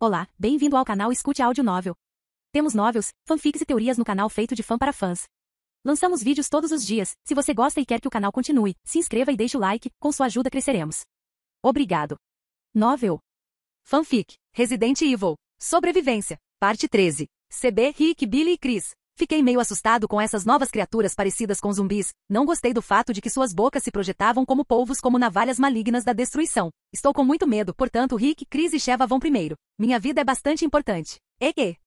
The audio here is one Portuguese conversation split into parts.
Olá, bem-vindo ao canal Escute Áudio Novel. Temos novels, fanfics e teorias no canal feito de fã para fãs. Lançamos vídeos todos os dias. Se você gosta e quer que o canal continue, se inscreva e deixe o like, com sua ajuda cresceremos. Obrigado. Novel. Fanfic. Resident Evil. Sobrevivência. Parte 13. CB, Rick, Billy e Chris. Fiquei meio assustado com essas novas criaturas parecidas com zumbis. Não gostei do fato de que suas bocas se projetavam como polvos como navalhas malignas da destruição. Estou com muito medo, portanto Rick, Chris e Sheva vão primeiro. Minha vida é bastante importante.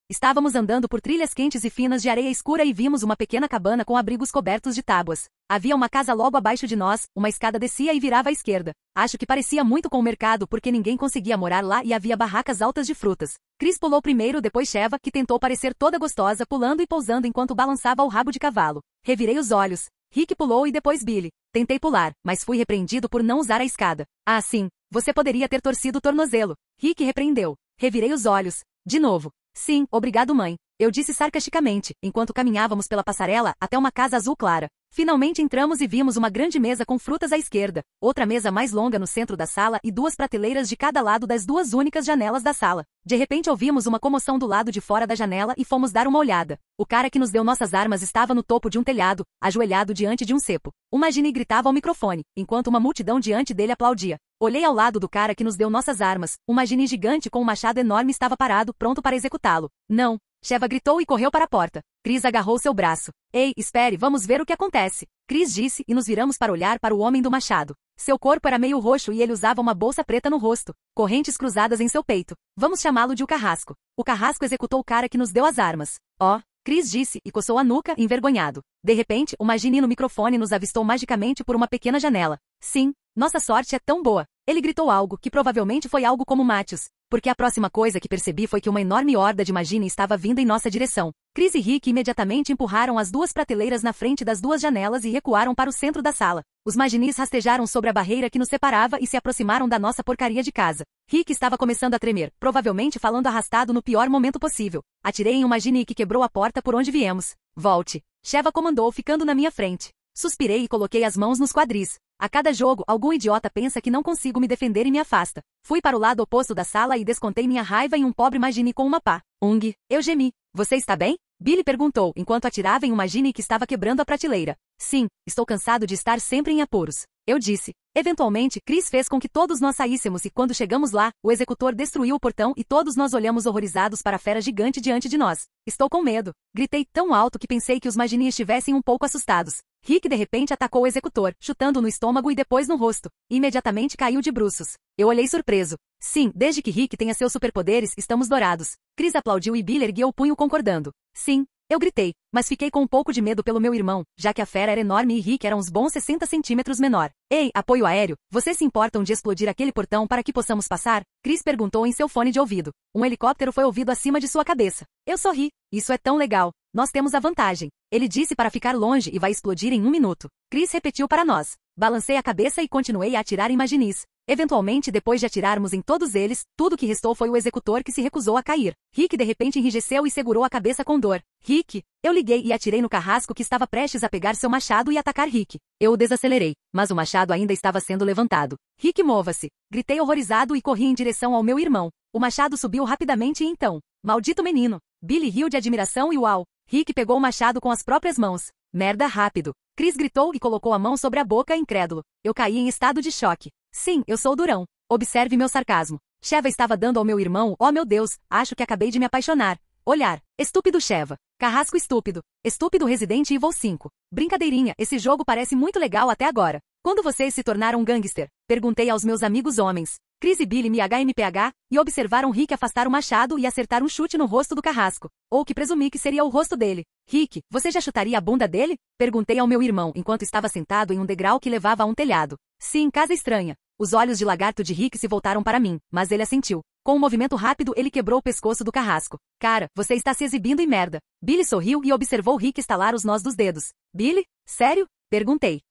Estávamos andando por trilhas quentes e finas de areia escura e vimos uma pequena cabana com abrigos cobertos de tábuas. Havia uma casa logo abaixo de nós, uma escada descia e virava à esquerda. Acho que parecia muito com o mercado porque ninguém conseguia morar lá e havia barracas altas de frutas. Chris pulou primeiro, depois Sheva, que tentou parecer toda gostosa, pulando e pousando enquanto balançava o rabo de cavalo. Revirei os olhos. Rick pulou e depois Billy. Tentei pular, mas fui repreendido por não usar a escada. Ah, sim, você poderia ter torcido o tornozelo. Rick repreendeu. Revirei os olhos. De novo. Sim, obrigado mãe. Eu disse sarcasticamente, enquanto caminhávamos pela passarela até uma casa azul clara. Finalmente entramos e vimos uma grande mesa com frutas à esquerda, outra mesa mais longa no centro da sala e duas prateleiras de cada lado das duas únicas janelas da sala. De repente ouvimos uma comoção do lado de fora da janela e fomos dar uma olhada. O cara que nos deu nossas armas estava no topo de um telhado, ajoelhado diante de um cepo. Uma Ginny gritava ao microfone, enquanto uma multidão diante dele aplaudia. Olhei ao lado do cara que nos deu nossas armas. Uma Ginny gigante com um machado enorme estava parado, pronto para executá-lo. Não! Sheva gritou e correu para a porta. Chris agarrou seu braço. Ei, espere, vamos ver o que acontece. Chris disse e nos viramos para olhar para o homem do machado. Seu corpo era meio roxo e ele usava uma bolsa preta no rosto, correntes cruzadas em seu peito. Vamos chamá-lo de o Carrasco. O Carrasco executou o cara que nos deu as armas. Oh! Chris disse e coçou a nuca, envergonhado. De repente, uma Ginny no microfone nos avistou magicamente por uma pequena janela. Sim, nossa sorte é tão boa. Ele gritou algo, que provavelmente foi algo como Matius, porque a próxima coisa que percebi foi que uma enorme horda de Magini estava vindo em nossa direção. Chris e Rick imediatamente empurraram as duas prateleiras na frente das duas janelas e recuaram para o centro da sala. Os Maginis rastejaram sobre a barreira que nos separava e se aproximaram da nossa porcaria de casa. Rick estava começando a tremer, provavelmente falando arrastado no pior momento possível. Atirei em uma Ginny que quebrou a porta por onde viemos. Volte. Sheva comandou, ficando na minha frente. Suspirei e coloquei as mãos nos quadris. A cada jogo, algum idiota pensa que não consigo me defender e me afasta. Fui para o lado oposto da sala e descontei minha raiva em um pobre Magini com uma pá. Eu gemi. Você está bem? Billy perguntou, enquanto atirava em uma Ginny que estava quebrando a prateleira. Sim, estou cansado de estar sempre em apuros. Eu disse. Eventualmente, Chris fez com que todos nós saíssemos e quando chegamos lá, o executor destruiu o portão e todos nós olhamos horrorizados para a fera gigante diante de nós. Estou com medo. Gritei tão alto que pensei que os Magini estivessem um pouco assustados. Rick de repente atacou o executor, chutando no estômago e depois no rosto. Imediatamente caiu de bruços. Eu olhei surpreso. Sim, desde que Rick tenha seus superpoderes, estamos dourados. Chris aplaudiu e Billy ergueu o punho concordando. Sim. Eu gritei, mas fiquei com um pouco de medo pelo meu irmão, já que a fera era enorme e Rick era uns bons 60 centímetros menor. Ei, apoio aéreo, vocês se importam de explodir aquele portão para que possamos passar? Chris perguntou em seu fone de ouvido. Um helicóptero foi ouvido acima de sua cabeça. Eu sorri. Isso é tão legal. Nós temos a vantagem. Ele disse para ficar longe e vai explodir em 1 minuto. Chris repetiu para nós. Balancei a cabeça e continuei a atirar em Maginis. Eventualmente, depois de atirarmos em todos eles, tudo que restou foi o executor que se recusou a cair. Rick de repente enrijeceu e segurou a cabeça com dor. Rick! Eu liguei e atirei no Carrasco que estava prestes a pegar seu machado e atacar Rick. Eu o desacelerei, mas o machado ainda estava sendo levantado. Rick, mova-se! Gritei horrorizado e corri em direção ao meu irmão. O machado subiu rapidamente e então... Maldito menino! Billy riu de admiração e uau! Rick pegou o machado com as próprias mãos. Merda, rápido! Chris gritou e colocou a mão sobre a boca, incrédulo. Eu caí em estado de choque. Sim, eu sou durão. Observe meu sarcasmo. Sheva estava dando ao meu irmão, oh meu Deus, acho que acabei de me apaixonar. Olhar. Estúpido Sheva. Carrasco estúpido. Estúpido Resident Evil 5. Brincadeirinha, esse jogo parece muito legal até agora. Quando vocês se tornaram gangster? Perguntei aos meus amigos homens. Chris e Billy me HMPH, e observaram Rick afastar o machado e acertar um chute no rosto do Carrasco. Ou que presumi que seria o rosto dele. Rick, você já chutaria a bunda dele? Perguntei ao meu irmão enquanto estava sentado em um degrau que levava a um telhado. Sim, casa estranha. Os olhos de lagarto de Rick se voltaram para mim, mas ele assentiu. Com um movimento rápido, ele quebrou o pescoço do Carrasco. Cara, você está se exibindo em merda. Billy sorriu e observou Rick estalar os nós dos dedos. Billy? Sério? Perguntei.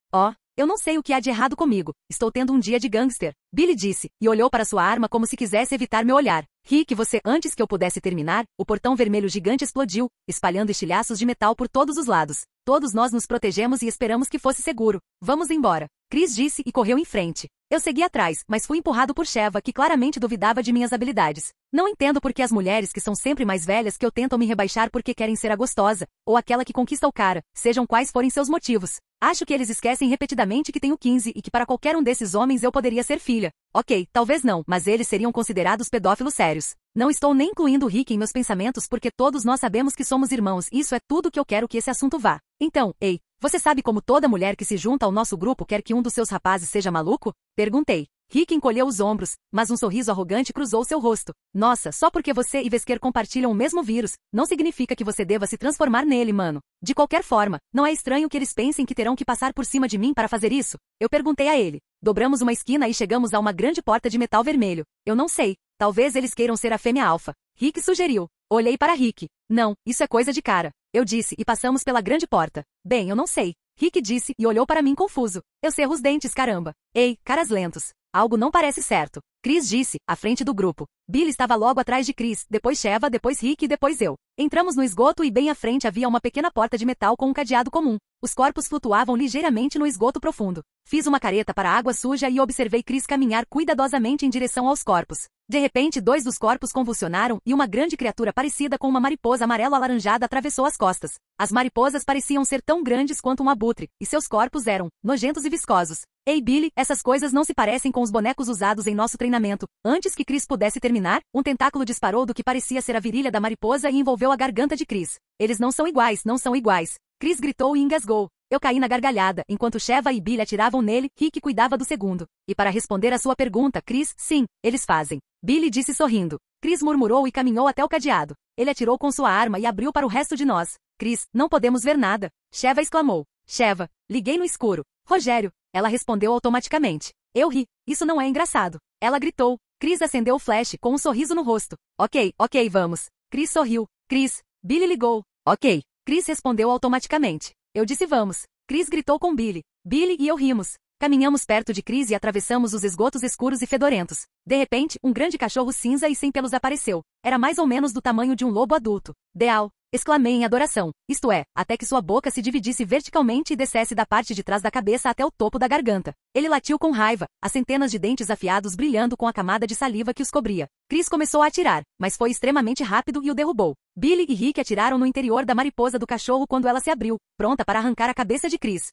Eu não sei o que há de errado comigo. Estou tendo um dia de gangster. Billy disse, e olhou para sua arma como se quisesse evitar meu olhar. Rick, você, antes que eu pudesse terminar, o portão vermelho gigante explodiu, espalhando estilhaços de metal por todos os lados. Todos nós nos protegemos e esperamos que fosse seguro. Vamos embora. Chris disse e correu em frente. Eu segui atrás, mas fui empurrado por Sheva, que claramente duvidava de minhas habilidades. Não entendo por que as mulheres que são sempre mais velhas que eu tentam me rebaixar porque querem ser a gostosa, ou aquela que conquista o cara, sejam quais forem seus motivos. Acho que eles esquecem repetidamente que tenho 15 e que para qualquer um desses homens eu poderia ser filha. Ok, talvez não, mas eles seriam considerados pedófilos sérios. Não estou nem incluindo o Rick em meus pensamentos porque todos nós sabemos que somos irmãos e isso é tudo que eu quero que esse assunto vá. Então, ei, você sabe como toda mulher que se junta ao nosso grupo quer que um dos seus rapazes seja maluco? Perguntei. Rick encolheu os ombros, mas um sorriso arrogante cruzou seu rosto. Nossa, só porque você e Vesker compartilham o mesmo vírus, não significa que você deva se transformar nele, mano. De qualquer forma, não é estranho que eles pensem que terão que passar por cima de mim para fazer isso? Eu perguntei a ele. Dobramos uma esquina e chegamos a uma grande porta de metal vermelho. Eu não sei. Talvez eles queiram ser a fêmea alfa. Rick sugeriu. Olhei para Rick. Não, isso é coisa de cara. Eu disse e passamos pela grande porta. Bem, eu não sei. Rick disse e olhou para mim confuso. Eu cerro os dentes, caramba. Ei, caras lentos. Algo não parece certo. Chris disse, à frente do grupo. Billy estava logo atrás de Chris, depois Sheva, depois Rick e depois eu. Entramos no esgoto e bem à frente havia uma pequena porta de metal com um cadeado comum. Os corpos flutuavam ligeiramente no esgoto profundo. Fiz uma careta para a água suja e observei Chris caminhar cuidadosamente em direção aos corpos. De repente, 2 dos corpos convulsionaram e uma grande criatura parecida com uma mariposa amarelo-alaranjada atravessou as costas. As mariposas pareciam ser tão grandes quanto um abutre, e seus corpos eram nojentos e viscosos. Ei, Billy, essas coisas não se parecem com os bonecos usados em nosso treinamento. Antes que Chris pudesse terminar, um tentáculo disparou do que parecia ser a virilha da mariposa e envolveu a garganta de Chris. Eles não são iguais, não são iguais. Chris gritou e engasgou. Eu caí na gargalhada, enquanto Sheva e Billy atiravam nele, Rick cuidava do segundo. E para responder à sua pergunta, Chris, sim, eles fazem. Billy disse sorrindo. Chris murmurou e caminhou até o cadeado. Ele atirou com sua arma e abriu para o resto de nós. Chris, não podemos ver nada. Sheva exclamou. Sheva, liguei no escuro. Rogério. Ela respondeu automaticamente. Eu ri. Isso não é engraçado. Ela gritou. Chris acendeu o flash com um sorriso no rosto. Ok, vamos. Chris sorriu. Chris. Billy ligou. Ok. Chris respondeu automaticamente. Eu disse vamos. Chris gritou com Billy. Billy e eu rimos. Caminhamos perto de Chris e atravessamos os esgotos escuros e fedorentos. De repente, um grande cachorro cinza e sem pelos apareceu. Era mais ou menos do tamanho de um lobo adulto. Deal! Exclamei em adoração. Isto é, até que sua boca se dividisse verticalmente e descesse da parte de trás da cabeça até o topo da garganta. Ele latiu com raiva, as centenas de dentes afiados brilhando com a camada de saliva que os cobria. Chris começou a atirar, mas foi extremamente rápido e o derrubou. Billy e Rick atiraram no interior da mariposa do cachorro quando ela se abriu, pronta para arrancar a cabeça de Chris.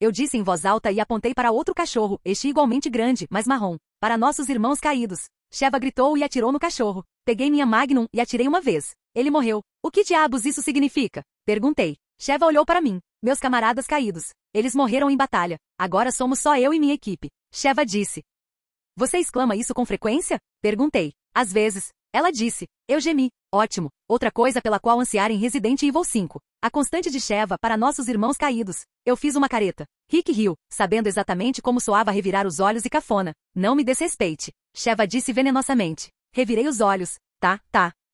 Eu disse em voz alta e apontei para outro cachorro, este igualmente grande, mas marrom. Para nossos irmãos caídos. Sheva gritou e atirou no cachorro. Peguei minha Magnum e atirei uma vez. Ele morreu. O que diabos isso significa? Perguntei. Sheva olhou para mim. Meus camaradas caídos. Eles morreram em batalha. Agora somos só eu e minha equipe. Sheva disse. Você exclama isso com frequência? Perguntei. Às vezes. Ela disse. Eu gemi. Ótimo. Outra coisa pela qual ansiar em Resident Evil 5. A constante de Sheva para nossos irmãos caídos. Eu fiz uma careta. Rick riu, sabendo exatamente como soava revirar os olhos e cafona. Não me desrespeite. Sheva disse venenosamente. Revirei os olhos. Tá.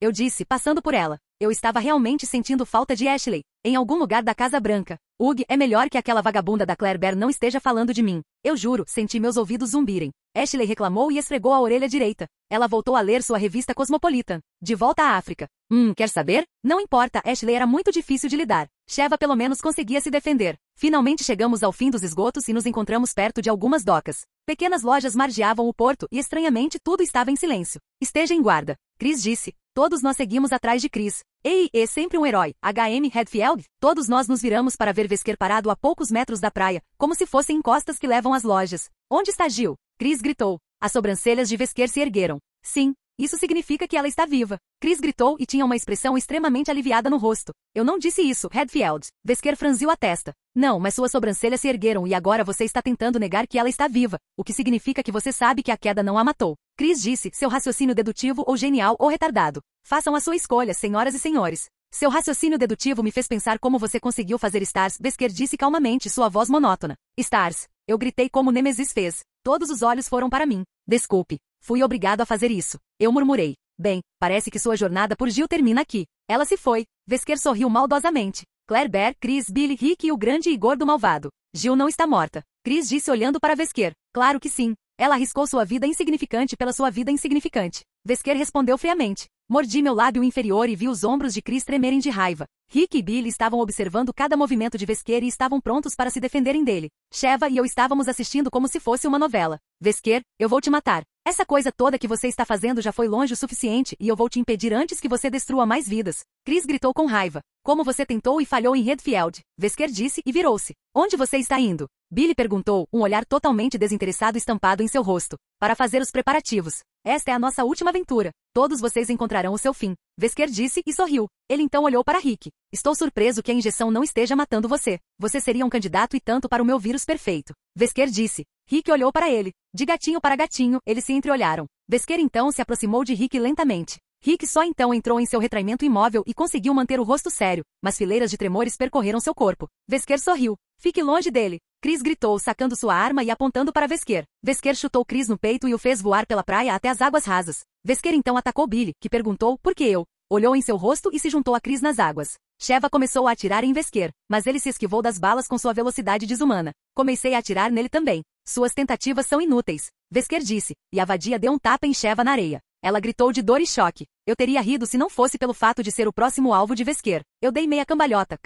Eu disse, passando por ela. Eu estava realmente sentindo falta de Ashley. Em algum lugar da Casa Branca. Ugh, é melhor que aquela vagabunda da Claire Bear não esteja falando de mim. Eu juro, senti meus ouvidos zumbirem. Ashley reclamou e esfregou a orelha direita. Ela voltou a ler sua revista Cosmopolitan. De volta à África. Quer saber? Não importa, Ashley era muito difícil de lidar. Sheva pelo menos conseguia se defender. Finalmente chegamos ao fim dos esgotos e nos encontramos perto de algumas docas. Pequenas lojas margeavam o porto e estranhamente tudo estava em silêncio. Esteja em guarda. Chris disse. Todos nós seguimos atrás de Chris. Ei, é sempre um herói. H.M. Redfield? Todos nós nos viramos para ver Vesker parado a poucos metros da praia, como se fossem encostas que levam às lojas. Onde está Jill? Chris gritou. As sobrancelhas de Vesker se ergueram. Sim, isso significa que ela está viva. Chris gritou e tinha uma expressão extremamente aliviada no rosto. Eu não disse isso, Redfield. Vesker franziu a testa. Não, mas suas sobrancelhas se ergueram e agora você está tentando negar que ela está viva, o que significa que você sabe que a queda não a matou. Chris disse, seu raciocínio dedutivo ou genial ou retardado. Façam a sua escolha, senhoras e senhores. Seu raciocínio dedutivo me fez pensar como você conseguiu fazer Stars, Vesker disse calmamente, sua voz monótona. Stars. Eu gritei como Nemesis fez. Todos os olhos foram para mim. Desculpe. Fui obrigado a fazer isso. Eu murmurei. Bem, parece que sua jornada por Jill termina aqui. Ela se foi. Vesker sorriu maldosamente. Claire Bear, Chris, Billy, Rick e o grande e gordo malvado. Jill não está morta. Chris disse olhando para Vesker. Claro que sim. Ela arriscou sua vida insignificante pela sua vida insignificante. Vesker respondeu friamente. Mordi meu lábio inferior e vi os ombros de Chris tremerem de raiva. Rick e Billy estavam observando cada movimento de Vesker e estavam prontos para se defenderem dele. Sheva e eu estávamos assistindo como se fosse uma novela. Vesker, eu vou te matar. Essa coisa toda que você está fazendo já foi longe o suficiente e eu vou te impedir antes que você destrua mais vidas. Chris gritou com raiva. Como você tentou e falhou em Redfield, Vesker disse e virou-se. Onde você está indo? Billy perguntou, um olhar totalmente desinteressado estampado em seu rosto. Para fazer os preparativos. Esta é a nossa última aventura. Todos vocês encontrarão o seu fim. Vesker disse e sorriu. Ele então olhou para Rick. Estou surpreso que a injeção não esteja matando você. Você seria um candidato e tanto para o meu vírus perfeito. Vesker disse. Rick olhou para ele. De gatinho para gatinho, eles se entreolharam. Vesker então se aproximou de Rick lentamente. Rick só então entrou em seu retraimento imóvel e conseguiu manter o rosto sério, mas fileiras de tremores percorreram seu corpo. Vesker sorriu. Fique longe dele. Chris gritou, sacando sua arma e apontando para Vesker. Vesker chutou Chris no peito e o fez voar pela praia até as águas rasas. Vesker então atacou Billy, que perguntou, por que eu? Olhou em seu rosto e se juntou a Chris nas águas. Sheva começou a atirar em Vesker, mas ele se esquivou das balas com sua velocidade desumana. Comecei a atirar nele também. Suas tentativas são inúteis. Vesker disse, e a vadia deu um tapa em Sheva na areia. Ela gritou de dor e choque. Eu teria rido se não fosse pelo fato de ser o próximo alvo de Vesker. Eu dei meia cambalhota,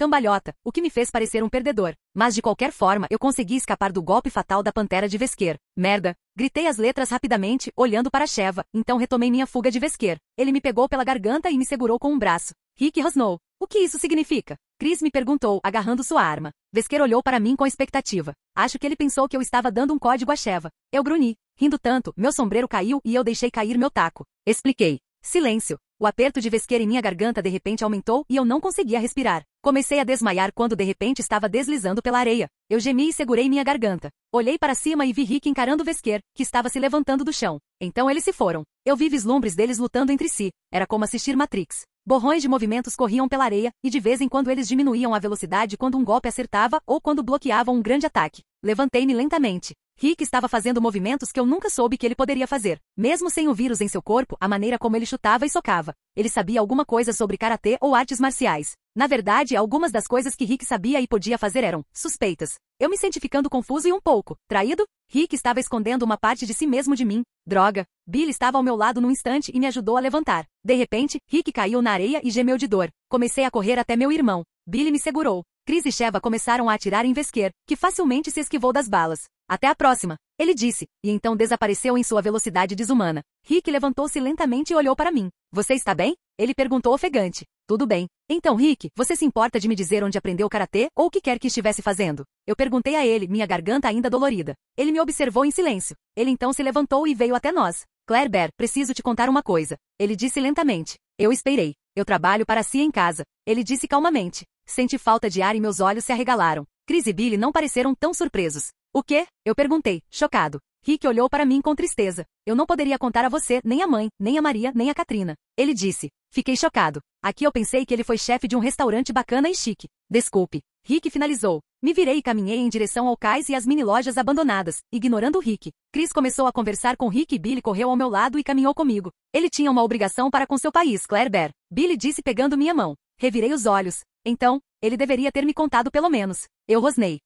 o que me fez parecer um perdedor. Mas de qualquer forma, eu consegui escapar do golpe fatal da pantera de Vesker. Merda! Gritei as letras rapidamente, olhando para Sheva, então retomei minha fuga de Vesker. Ele me pegou pela garganta e me segurou com um braço. Rick rosnou. O que isso significa? Chris me perguntou, agarrando sua arma. Vesker olhou para mim com expectativa. Acho que ele pensou que eu estava dando um código a Sheva. Eu grunhi. Rindo tanto, meu sombreiro caiu e eu deixei cair meu taco. Expliquei. Silêncio. O aperto de Vesker em minha garganta de repente aumentou e eu não conseguia respirar. Comecei a desmaiar quando de repente estava deslizando pela areia. Eu gemi e segurei minha garganta. Olhei para cima e vi Rick encarando Vesker, que estava se levantando do chão. Então eles se foram. Eu vi vislumbres deles lutando entre si. Era como assistir Matrix. Borrões de movimentos corriam pela areia, e de vez em quando eles diminuíam a velocidade quando um golpe acertava ou quando bloqueavam um grande ataque. Levantei-me lentamente. Rick estava fazendo movimentos que eu nunca soube que ele poderia fazer. Mesmo sem o vírus em seu corpo, a maneira como ele chutava e socava. Ele sabia alguma coisa sobre karatê ou artes marciais. Na verdade, algumas das coisas que Rick sabia e podia fazer eram suspeitas. Eu me senti ficando confuso e um pouco traído. Rick estava escondendo uma parte de si mesmo de mim. Droga. Billy estava ao meu lado num instante e me ajudou a levantar. De repente, Rick caiu na areia e gemeu de dor. Comecei a correr até meu irmão. Billy me segurou. Chris e Sheva começaram a atirar em Vesker, que facilmente se esquivou das balas. Até a próxima, ele disse, e então desapareceu em sua velocidade desumana. Rick levantou-se lentamente e olhou para mim. Você está bem? Ele perguntou ofegante. Tudo bem. Então, Rick, você se importa de me dizer onde aprendeu karatê ou o que quer que estivesse fazendo? Eu perguntei a ele, minha garganta ainda dolorida. Ele me observou em silêncio. Ele então se levantou e veio até nós. Claire Bear, preciso te contar uma coisa. Ele disse lentamente. Eu esperei. Eu trabalho para si em casa. Ele disse calmamente. Senti falta de ar e meus olhos se arregalaram. Chris e Billy não pareceram tão surpresos. O quê? Eu perguntei, chocado. Rick olhou para mim com tristeza. Eu não poderia contar a você, nem a mãe, nem a Maria, nem a Katrina. Ele disse. Fiquei chocado. Aqui eu pensei que ele foi chefe de um restaurante bacana e chique. Desculpe. Rick finalizou. Me virei e caminhei em direção ao cais e às mini-lojas abandonadas, ignorando Rick. Chris começou a conversar com Rick e Billy correu ao meu lado e caminhou comigo. Ele tinha uma obrigação para com seu país, Claire Bear. Billy disse pegando minha mão. Revirei os olhos. Então, ele deveria ter me contado pelo menos. Eu rosnei.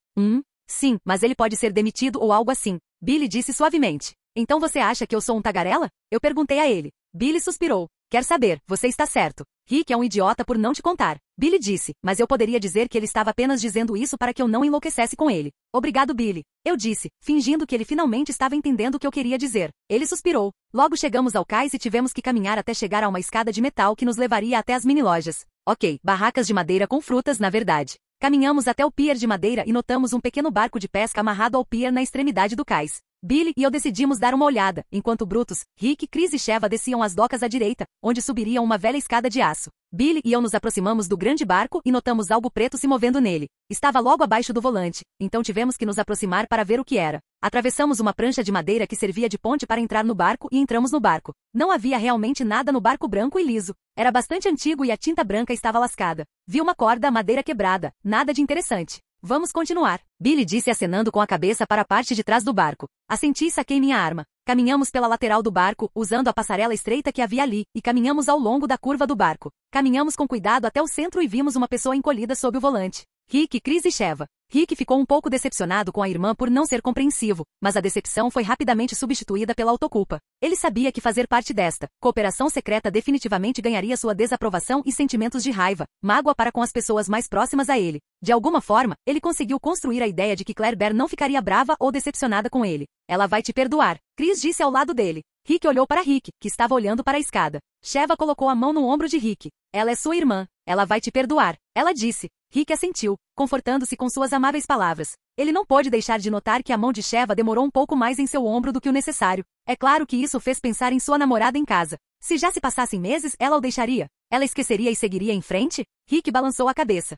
Sim, mas ele pode ser demitido ou algo assim. Billy disse suavemente. Então você acha que eu sou um tagarela? Eu perguntei a ele. Billy suspirou. Quer saber, você está certo. Rick é um idiota por não te contar. Billy disse, mas eu poderia dizer que ele estava apenas dizendo isso para que eu não enlouquecesse com ele. Obrigado, Billy. Eu disse, fingindo que ele finalmente estava entendendo o que eu queria dizer. Ele suspirou. Logo chegamos ao cais e tivemos que caminhar até chegar a uma escada de metal que nos levaria até as mini-lojas. Ok, barracas de madeira com frutas, na verdade. Caminhamos até o pier de madeira e notamos um pequeno barco de pesca amarrado ao pier na extremidade do cais. Billy e eu decidimos dar uma olhada, enquanto Brutus, Rick, Chris e Sheva desciam as docas à direita, onde subiriam uma velha escada de aço. Billy e eu nos aproximamos do grande barco e notamos algo preto se movendo nele. Estava logo abaixo do volante, então tivemos que nos aproximar para ver o que era. Atravessamos uma prancha de madeira que servia de ponte para entrar no barco e entramos no barco. Não havia realmente nada no barco branco e liso. Era bastante antigo e a tinta branca estava lascada. Vi uma corda, madeira quebrada, nada de interessante. Vamos continuar. Billy disse acenando com a cabeça para a parte de trás do barco. Assenti e saquei minha arma. Caminhamos pela lateral do barco, usando a passarela estreita que havia ali, e caminhamos ao longo da curva do barco. Caminhamos com cuidado até o centro e vimos uma pessoa encolhida sob o volante. Rick, Chris e Sheva. Rick ficou um pouco decepcionado com a irmã por não ser compreensivo, mas a decepção foi rapidamente substituída pela autoculpa. Ele sabia que fazer parte desta cooperação secreta definitivamente ganharia sua desaprovação e sentimentos de raiva, mágoa para com as pessoas mais próximas a ele. De alguma forma, ele conseguiu construir a ideia de que Claire Bear não ficaria brava ou decepcionada com ele. Ela vai te perdoar, Chris disse ao lado dele. Rick olhou para Rick, que estava olhando para a escada. Sheva colocou a mão no ombro de Rick. Ela é sua irmã. Ela vai te perdoar. Ela disse. Rick assentiu, confortando-se com suas amáveis palavras. Ele não pôde deixar de notar que a mão de Sheva demorou um pouco mais em seu ombro do que o necessário. É claro que isso fez pensar em sua namorada em casa. Se já se passassem meses, ela o deixaria? Ela esqueceria e seguiria em frente? Rick balançou a cabeça.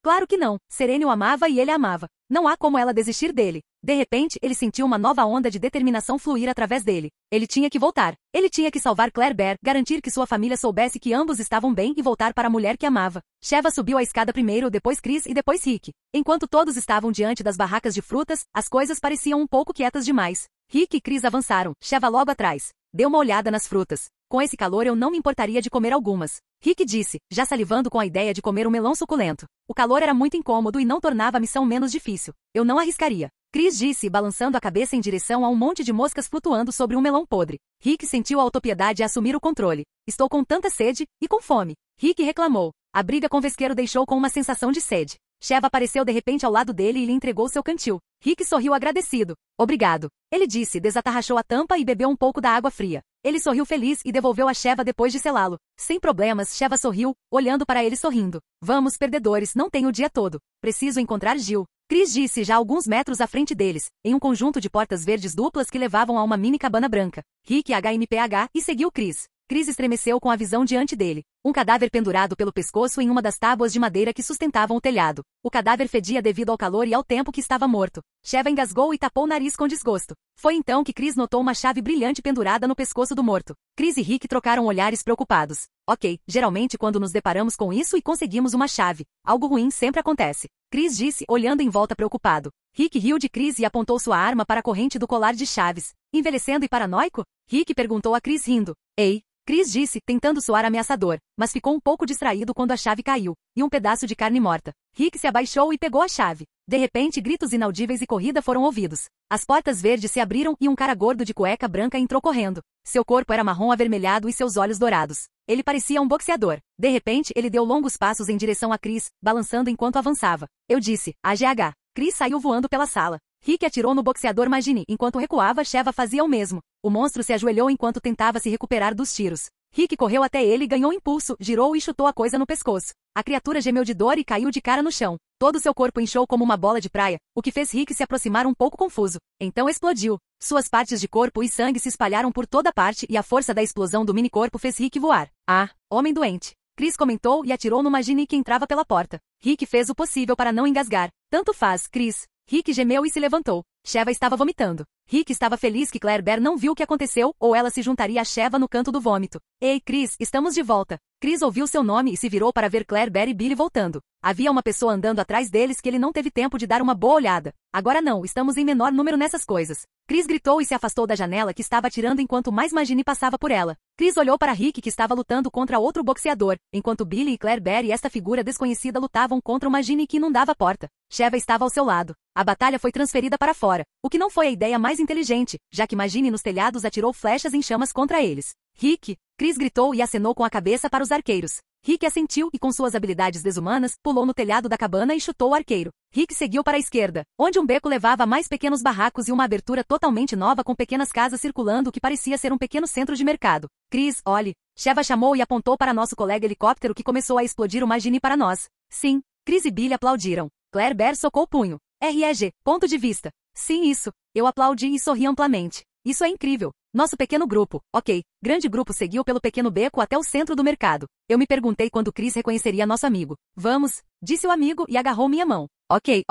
Claro que não. Serene o amava e ele a amava. Não há como ela desistir dele. De repente, ele sentiu uma nova onda de determinação fluir através dele. Ele tinha que voltar. Ele tinha que salvar Claire Bear, garantir que sua família soubesse que ambos estavam bem e voltar para a mulher que amava. Sheva subiu a escada primeiro, depois Chris e depois Rick. Enquanto todos estavam diante das barracas de frutas, as coisas pareciam um pouco quietas demais. Rick e Chris avançaram, Sheva logo atrás. Deu uma olhada nas frutas. Com esse calor eu não me importaria de comer algumas. Rick disse, já salivando com a ideia de comer um melão suculento. O calor era muito incômodo e não tornava a missão menos difícil. Eu não arriscaria. Chris disse, balançando a cabeça em direção a um monte de moscas flutuando sobre um melão podre. Rick sentiu a autopiedade assumir o controle. Estou com tanta sede e com fome. Rick reclamou. A briga com o vesqueiro deixou com uma sensação de sede. Sheva apareceu de repente ao lado dele e lhe entregou seu cantil. Rick sorriu agradecido. Obrigado. Ele disse, desatarrachou a tampa e bebeu um pouco da água fria. Ele sorriu feliz e devolveu a Sheva depois de selá-lo. Sem problemas, Sheva sorriu, olhando para ele sorrindo. Vamos, perdedores, não tenho o dia todo. Preciso encontrar Jill. Chris disse já alguns metros à frente deles, em um conjunto de portas verdes duplas que levavam a uma mini cabana branca. Rick HMPH e seguiu Chris. Chris estremeceu com a visão diante dele. Um cadáver pendurado pelo pescoço em uma das tábuas de madeira que sustentavam o telhado. O cadáver fedia devido ao calor e ao tempo que estava morto. Sheva engasgou e tapou o nariz com desgosto. Foi então que Chris notou uma chave brilhante pendurada no pescoço do morto. Chris e Rick trocaram olhares preocupados. Ok, geralmente quando nos deparamos com isso e conseguimos uma chave, algo ruim sempre acontece. Chris disse, olhando em volta preocupado. Rick riu de Chris e apontou sua arma para a corrente do colar de chaves. Envelhecendo e paranoico? Rick perguntou a Chris rindo. Ei. Chris disse, tentando soar ameaçador, mas ficou um pouco distraído quando a chave caiu, e um pedaço de carne morta. Rick se abaixou e pegou a chave. De repente, gritos inaudíveis e corrida foram ouvidos. As portas verdes se abriram e um cara gordo de cueca branca entrou correndo. Seu corpo era marrom avermelhado e seus olhos dourados. Ele parecia um boxeador. De repente, ele deu longos passos em direção a Chris, balançando enquanto avançava. Eu disse, AGH. Chris saiu voando pela sala. Rick atirou no boxeador Magini. Enquanto recuava, Sheva fazia o mesmo. O monstro se ajoelhou enquanto tentava se recuperar dos tiros. Rick correu até ele e ganhou impulso, girou e chutou a coisa no pescoço. A criatura gemeu de dor e caiu de cara no chão. Todo seu corpo inchou como uma bola de praia, o que fez Rick se aproximar um pouco confuso. Então explodiu. Suas partes de corpo e sangue se espalharam por toda parte e a força da explosão do mini-corpo fez Rick voar. Ah, homem doente. Chris comentou e atirou no Magini que entrava pela porta. Rick fez o possível para não engasgar. Tanto faz, Chris. Rick gemeu e se levantou. Sheva estava vomitando. Rick estava feliz que Claire Bear não viu o que aconteceu ou ela se juntaria a Sheva no canto do vômito. Ei, Chris, estamos de volta. Chris ouviu seu nome e se virou para ver Claire Bear e Billy voltando. Havia uma pessoa andando atrás deles que ele não teve tempo de dar uma boa olhada. Agora não, estamos em menor número nessas coisas. Chris gritou e se afastou da janela que estava atirando enquanto mais Magini passava por ela. Chris olhou para Rick que estava lutando contra outro boxeador, enquanto Billy e Claire Bear e esta figura desconhecida lutavam contra o Magini que inundava a porta. Sheva estava ao seu lado. A batalha foi transferida para fora, o que não foi a ideia mais inteligente, já que Magini nos telhados atirou flechas em chamas contra eles. Rick! Chris gritou e acenou com a cabeça para os arqueiros. Rick assentiu e com suas habilidades desumanas, pulou no telhado da cabana e chutou o arqueiro. Rick seguiu para a esquerda, onde um beco levava a mais pequenos barracos e uma abertura totalmente nova com pequenas casas circulando o que parecia ser um pequeno centro de mercado. Chris, olhe. Sheva chamou e apontou para nosso colega helicóptero que começou a explodir o Magini para nós. Sim. Chris e Billy aplaudiram. Claire Bear socou o punho. REG, ponto de vista. Sim, isso. Eu aplaudi e sorri amplamente. Isso é incrível. Nosso pequeno grupo, ok. Grande grupo seguiu pelo pequeno beco até o centro do mercado. Eu me perguntei quando Chris reconheceria nosso amigo. Vamos, disse o amigo e agarrou minha mão. Ok.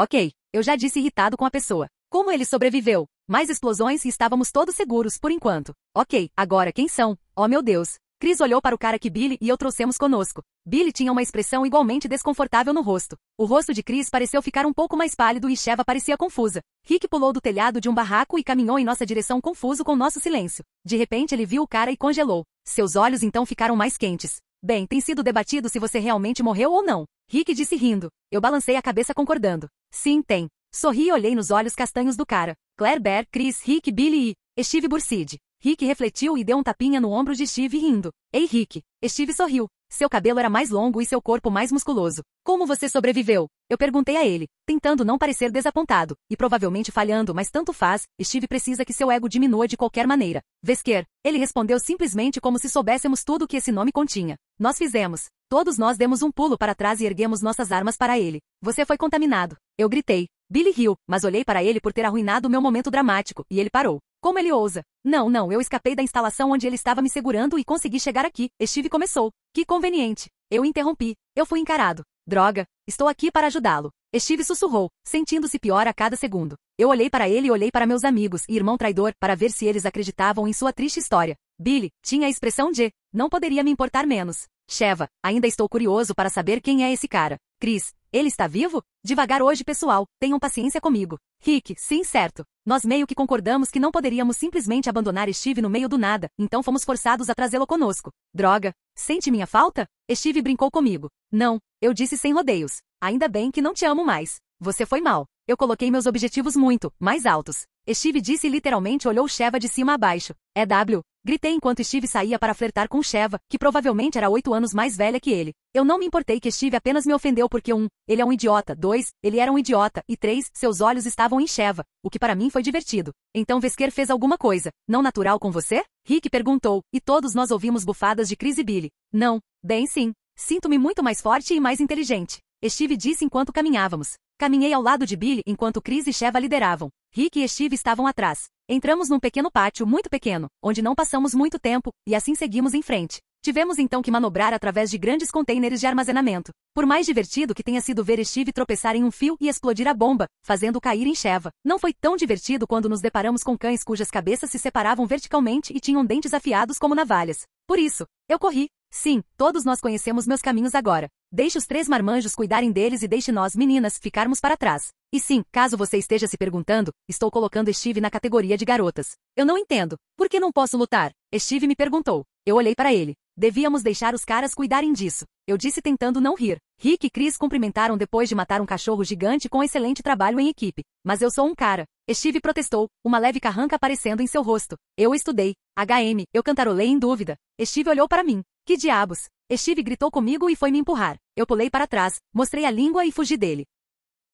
Eu já disse irritado com a pessoa. Como ele sobreviveu? Mais explosões e estávamos todos seguros por enquanto. Ok, agora quem são? Oh meu Deus. Chris olhou para o cara que Billy e eu trouxemos conosco. Billy tinha uma expressão igualmente desconfortável no rosto. O rosto de Chris pareceu ficar um pouco mais pálido e Sheva parecia confusa. Rick pulou do telhado de um barraco e caminhou em nossa direção confuso com nosso silêncio. De repente ele viu o cara e congelou. Seus olhos então ficaram mais quentes. Bem, tem sido debatido se você realmente morreu ou não. Rick disse rindo. Eu balancei a cabeça concordando. Sim, tem. Sorri e olhei nos olhos castanhos do cara. Claire Bear, Chris, Rick, Billy e Steve Bursid. Rick refletiu e deu um tapinha no ombro de Steve rindo. Ei, Rick. Steve sorriu. Seu cabelo era mais longo e seu corpo mais musculoso. Como você sobreviveu? Eu perguntei a ele, tentando não parecer desapontado, e provavelmente falhando, mas tanto faz, Steve precisa que seu ego diminua de qualquer maneira. Vesker. Ele respondeu simplesmente como se soubéssemos tudo o que esse nome continha. Nós fizemos. Todos nós demos um pulo para trás e erguemos nossas armas para ele. Você foi contaminado. Eu gritei. Billy riu, mas olhei para ele por ter arruinado o meu momento dramático, e ele parou. Como ele ousa? Não, eu escapei da instalação onde ele estava me segurando e consegui chegar aqui. Steve começou. Que conveniente. Eu interrompi. Eu fui encarado. Droga, estou aqui para ajudá-lo. Steve sussurrou, sentindo-se pior a cada segundo. Eu olhei para ele e olhei para meus amigos e irmão traidor para ver se eles acreditavam em sua triste história. Billy tinha a expressão de, não poderia me importar menos. Sheva, ainda estou curioso para saber quem é esse cara. Chris, ele está vivo? Devagar hoje, pessoal, tenham paciência comigo. Rick, sim, certo. Nós meio que concordamos que não poderíamos simplesmente abandonar Steve no meio do nada, então fomos forçados a trazê-lo conosco. Droga, sente minha falta? Steve brincou comigo. Não, eu disse sem rodeios. Ainda bem que não te amo mais. Você foi mal. Eu coloquei meus objetivos muito mais altos. Steve disse e literalmente olhou Sheva de cima a baixo. É W. Gritei enquanto Steve saía para flertar com Sheva, que provavelmente era 8 anos mais velha que ele. Eu não me importei que Steve apenas me ofendeu porque 1. Ele é um idiota, 2. Ele era um idiota, e 3. Seus olhos estavam em Sheva, o que para mim foi divertido. Então Vesker fez alguma coisa, não natural com você? Rick perguntou, e todos nós ouvimos bufadas de Chris e Billy. Não, bem sim. Sinto-me muito mais forte e mais inteligente. Steve disse enquanto caminhávamos. Caminhei ao lado de Billy enquanto Chris e Sheva lideravam. Rick e Steve estavam atrás. Entramos num pequeno pátio muito pequeno, onde não passamos muito tempo, e assim seguimos em frente. Tivemos então que manobrar através de grandes contêineres de armazenamento. Por mais divertido que tenha sido ver Steve tropeçar em um fio e explodir a bomba, fazendo cair em Sheva, não foi tão divertido quando nos deparamos com cães cujas cabeças se separavam verticalmente e tinham dentes afiados como navalhas. Por isso, eu corri. Sim, todos nós conhecemos meus caminhos agora. Deixe os 3 marmanjos cuidarem deles e deixe nós, meninas, ficarmos para trás. E sim, caso você esteja se perguntando, estou colocando Steve na categoria de garotas. Eu não entendo. Por que não posso lutar? Steve me perguntou. Eu olhei para ele. Devíamos deixar os caras cuidarem disso. Eu disse tentando não rir. Rick e Chris cumprimentaram depois de matar um cachorro gigante com excelente trabalho em equipe. Mas eu sou um cara. Steve protestou, uma leve carranca aparecendo em seu rosto. Eu estudei. HM, eu cantarolei em dúvida. Steve olhou para mim. Que diabos? Steve gritou comigo e foi me empurrar. Eu pulei para trás, mostrei a língua e fugi dele.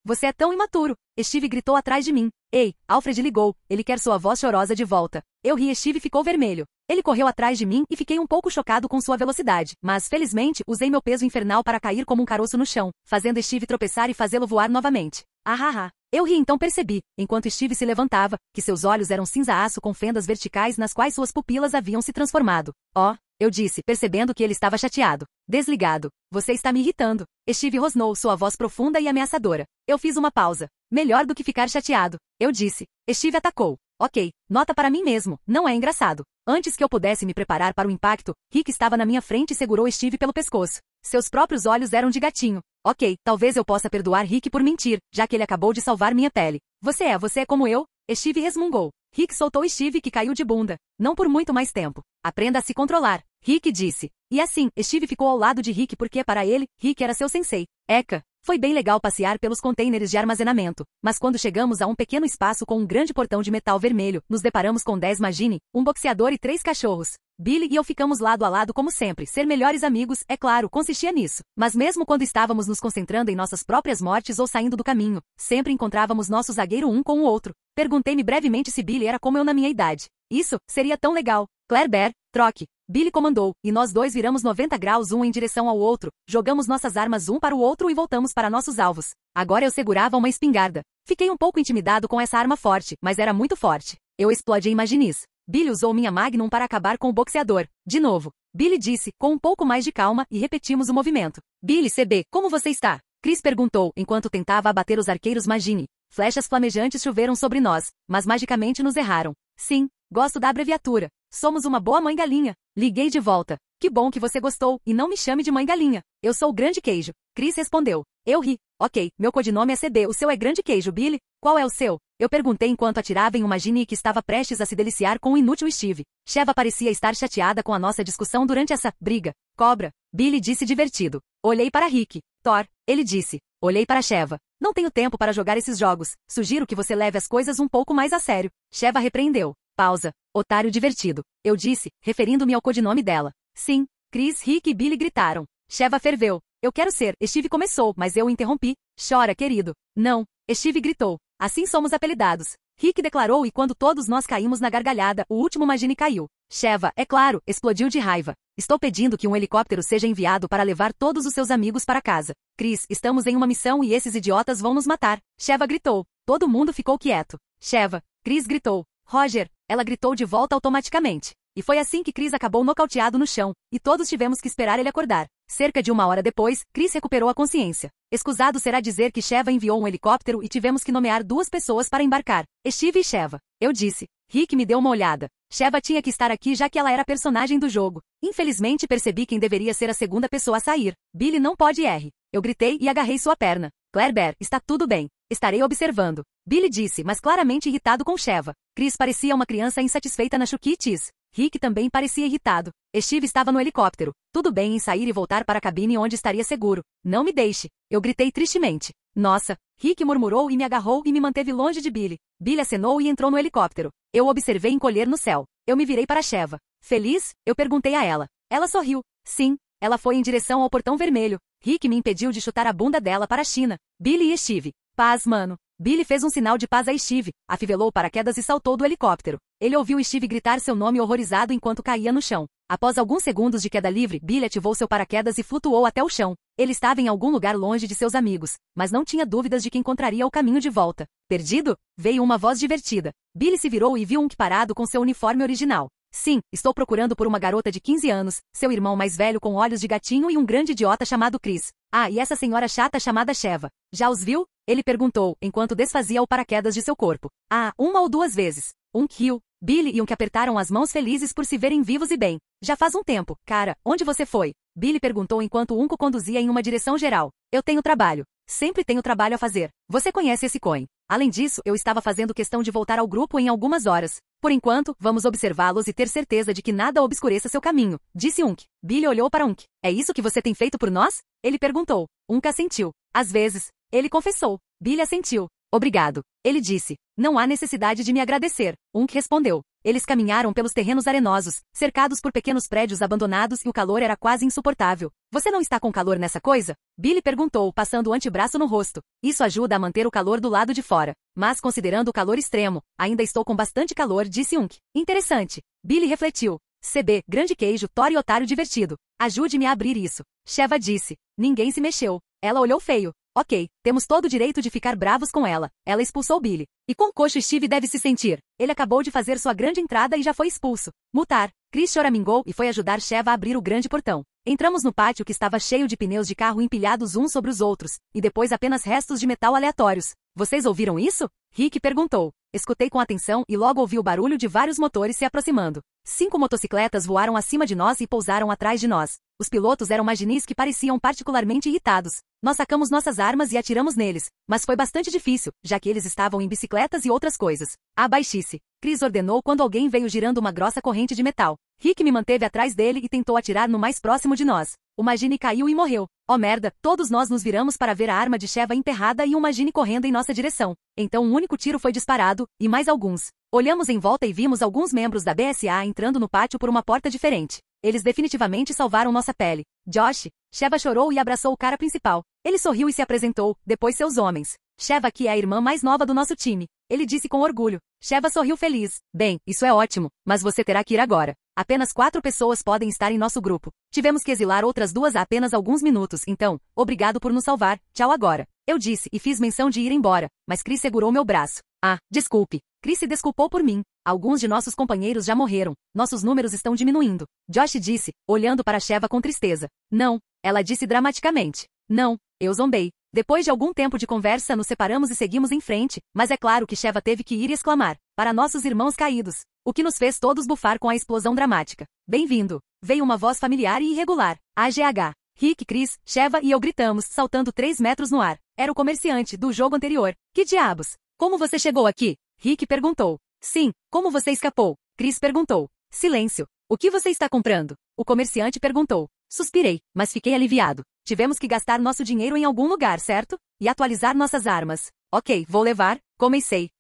Você é tão imaturo. Steve gritou atrás de mim. Ei, Alfred ligou. Ele quer sua voz chorosa de volta. Eu ri e Steve ficou vermelho. Ele correu atrás de mim e fiquei um pouco chocado com sua velocidade, mas felizmente usei meu peso infernal para cair como um caroço no chão, fazendo Steve tropeçar e fazê-lo voar novamente. Ah. Eu ri então percebi, enquanto Steve se levantava, que seus olhos eram cinza-aço com fendas verticais nas quais suas pupilas haviam se transformado. Oh, eu disse, percebendo que ele estava chateado. Desligado. Você está me irritando. Steve rosnou, sua voz profunda e ameaçadora. Eu fiz uma pausa. Melhor do que ficar chateado. Eu disse. Steve atacou. Ok, nota para mim mesmo, não é engraçado. Antes que eu pudesse me preparar para o impacto, Rick estava na minha frente e segurou Steve pelo pescoço. Seus próprios olhos eram de gatinho. Ok, talvez eu possa perdoar Rick por mentir, já que ele acabou de salvar minha pele. Você é como eu? Steve resmungou. Rick soltou Steve que caiu de bunda. Não por muito mais tempo. Aprenda a se controlar. Rick disse. E assim, Steve ficou ao lado de Rick porque para ele, Rick era seu sensei. Eka. Foi bem legal passear pelos contêineres de armazenamento, mas quando chegamos a um pequeno espaço com um grande portão de metal vermelho, nos deparamos com 10 Magini, um boxeador e 3 cachorros. Billy e eu ficamos lado a lado como sempre. Ser melhores amigos, é claro, consistia nisso. Mas mesmo quando estávamos nos concentrando em nossas próprias mortes ou saindo do caminho, sempre encontrávamos nosso zagueiro um com o outro. Perguntei-me brevemente se Billy era como eu na minha idade. Isso seria tão legal. Claire Bear, troque. Billy comandou, e nós dois viramos 90 graus um em direção ao outro, jogamos nossas armas um para o outro e voltamos para nossos alvos. Agora eu segurava uma espingarda. Fiquei um pouco intimidado com essa arma forte, mas era muito forte. Eu explodi em Maginis. Billy usou minha Magnum para acabar com o boxeador. De novo. Billy disse, com um pouco mais de calma, e repetimos o movimento. Billy CB, como você está? Chris perguntou, enquanto tentava abater os arqueiros Magini. Flechas flamejantes choveram sobre nós, mas magicamente nos erraram. Sim, gosto da abreviatura. Somos uma boa mãe galinha. Liguei de volta. Que bom que você gostou, e não me chame de mãe galinha. Eu sou o Grande Queijo. Chris respondeu. Eu ri. Ok, meu codinome é CB, o seu é Grande Queijo, Billy? Qual é o seu? Eu perguntei enquanto atirava em uma Ginny que estava prestes a se deliciar com o inútil Steve. Sheva parecia estar chateada com a nossa discussão durante essa briga. Cobra. Billy disse divertido. Olhei para Rick. Thor, ele disse. Olhei para Sheva. Não tenho tempo para jogar esses jogos. Sugiro que você leve as coisas um pouco mais a sério. Sheva repreendeu. Pausa. Otário divertido. Eu disse, referindo-me ao codinome dela. Sim. Chris, Rick e Billy gritaram. Sheva ferveu. Eu quero ser. Steve começou, mas eu o interrompi. Chora, querido. Não. Steve gritou. Assim somos apelidados. Rick declarou e quando todos nós caímos na gargalhada, o último Magini caiu. Sheva, é claro, explodiu de raiva. Estou pedindo que um helicóptero seja enviado para levar todos os seus amigos para casa. Chris, estamos em uma missão e esses idiotas vão nos matar. Sheva gritou. Todo mundo ficou quieto. Sheva. Chris gritou. Roger. Ela gritou de volta automaticamente. E foi assim que Chris acabou nocauteado no chão, e todos tivemos que esperar ele acordar. Cerca de 1 hora depois, Chris recuperou a consciência. Escusado será dizer que Sheva enviou um helicóptero e tivemos que nomear 2 pessoas para embarcar. Steve e Sheva. Eu disse. Rick me deu uma olhada. Sheva tinha que estar aqui já que ela era personagem do jogo. Infelizmente percebi quem deveria ser a segunda pessoa a sair. Billy não pode ir. Eu gritei e agarrei sua perna. Claire Bear, está tudo bem. Estarei observando. Billy disse, mas claramente irritado com Sheva. Chris parecia uma criança insatisfeita na Chuck E. Cheese. Rick também parecia irritado. Steve estava no helicóptero. Tudo bem em sair e voltar para a cabine onde estaria seguro. Não me deixe. Eu gritei tristemente. Nossa. Rick murmurou e me agarrou e me manteve longe de Billy. Billy acenou e entrou no helicóptero. Eu observei encolher no céu. Eu me virei para Sheva. Feliz? Eu perguntei a ela. Ela sorriu. Sim. Ela foi em direção ao portão vermelho. Rick me impediu de chutar a bunda dela para a China. Billy e Steve. Paz, mano. Billy fez um sinal de paz a Steve, afivelou o paraquedas e saltou do helicóptero. Ele ouviu Steve gritar seu nome horrorizado enquanto caía no chão. Após alguns segundos de queda livre, Billy ativou seu paraquedas e flutuou até o chão. Ele estava em algum lugar longe de seus amigos, mas não tinha dúvidas de que encontraria o caminho de volta. Perdido? Veio uma voz divertida. Billy se virou e viu Unk parado com seu uniforme original. Sim, estou procurando por uma garota de 15 anos, seu irmão mais velho com olhos de gatinho e um grande idiota chamado Chris. Ah, e essa senhora chata chamada Sheva. Já os viu? Ele perguntou, enquanto desfazia o paraquedas de seu corpo. Ah, 1 ou 2 vezes. Riu. Billy e Unk apertaram as mãos felizes por se verem vivos e bem. Já faz um tempo. Cara, onde você foi? Billy perguntou enquanto Unco conduzia em uma direção geral. Eu tenho trabalho. Sempre tenho trabalho a fazer. Você conhece esse coin. Além disso, eu estava fazendo questão de voltar ao grupo em algumas horas. Por enquanto, vamos observá-los e ter certeza de que nada obscureça seu caminho, disse Unk. Billy olhou para Unk. É isso que você tem feito por nós? Ele perguntou. Unk assentiu. Às vezes. Ele confessou. Billy assentiu. Obrigado. Ele disse. Não há necessidade de me agradecer. Unk respondeu. Eles caminharam pelos terrenos arenosos, cercados por pequenos prédios abandonados e o calor era quase insuportável. Você não está com calor nessa coisa? Billy perguntou, passando o antebraço no rosto. Isso ajuda a manter o calor do lado de fora. Mas considerando o calor extremo, ainda estou com bastante calor, disse Unk. Interessante. Billy refletiu. CB, grande queijo, Thor e otário divertido. Ajude-me a abrir isso. Sheva disse. Ninguém se mexeu. Ela olhou feio. Ok, temos todo o direito de ficar bravos com ela. Ela expulsou Billy. E quão coxo Steve deve se sentir? Ele acabou de fazer sua grande entrada e já foi expulso. Mutar. Chris choramingou e foi ajudar Sheva a abrir o grande portão. Entramos no pátio que estava cheio de pneus de carro empilhados uns sobre os outros, e depois apenas restos de metal aleatórios. Vocês ouviram isso? Rick perguntou. Escutei com atenção e logo ouvi o barulho de vários motores se aproximando. 5 motocicletas voaram acima de nós e pousaram atrás de nós. Os pilotos eram maginis que pareciam particularmente irritados. Nós sacamos nossas armas e atiramos neles, mas foi bastante difícil, já que eles estavam em bicicletas e outras coisas. Abaixe-se. Chris ordenou quando alguém veio girando uma grossa corrente de metal. Rick me manteve atrás dele e tentou atirar no mais próximo de nós. O Magini caiu e morreu. Oh merda, todos nós nos viramos para ver a arma de Sheva emperrada e um Magini correndo em nossa direção. Então um único tiro foi disparado, e mais alguns. Olhamos em volta e vimos alguns membros da BSA entrando no pátio por uma porta diferente. Eles definitivamente salvaram nossa pele. Josh. Sheva chorou e abraçou o cara principal. Ele sorriu e se apresentou, depois seus homens. Sheva aqui é a irmã mais nova do nosso time. Ele disse com orgulho. Sheva sorriu feliz. Bem, isso é ótimo, mas você terá que ir agora. Apenas 4 pessoas podem estar em nosso grupo. Tivemos que exilar outras 2 há apenas alguns minutos, então, obrigado por nos salvar, tchau agora. Eu disse e fiz menção de ir embora, mas Chris segurou meu braço. Ah, desculpe. Chris se desculpou por mim. Alguns de nossos companheiros já morreram. Nossos números estão diminuindo. Josh disse, olhando para Sheva com tristeza. Não. Ela disse dramaticamente. Não. Eu zombei. Depois de algum tempo de conversa, nos separamos e seguimos em frente, mas é claro que Sheva teve que ir e exclamar. Para nossos irmãos caídos. O que nos fez todos bufar com a explosão dramática. Bem-vindo. Veio uma voz familiar e irregular. AGH. Rick, Chris, Sheva e eu gritamos, saltando 3 metros no ar. Era o comerciante do jogo anterior. Que diabos? Como você chegou aqui? Rick perguntou. Sim, como você escapou? Chris perguntou. Silêncio. O que você está comprando? O comerciante perguntou. Suspirei, mas fiquei aliviado. Tivemos que gastar nosso dinheiro em algum lugar, certo? E atualizar nossas armas. Ok, vou levar. Comecei.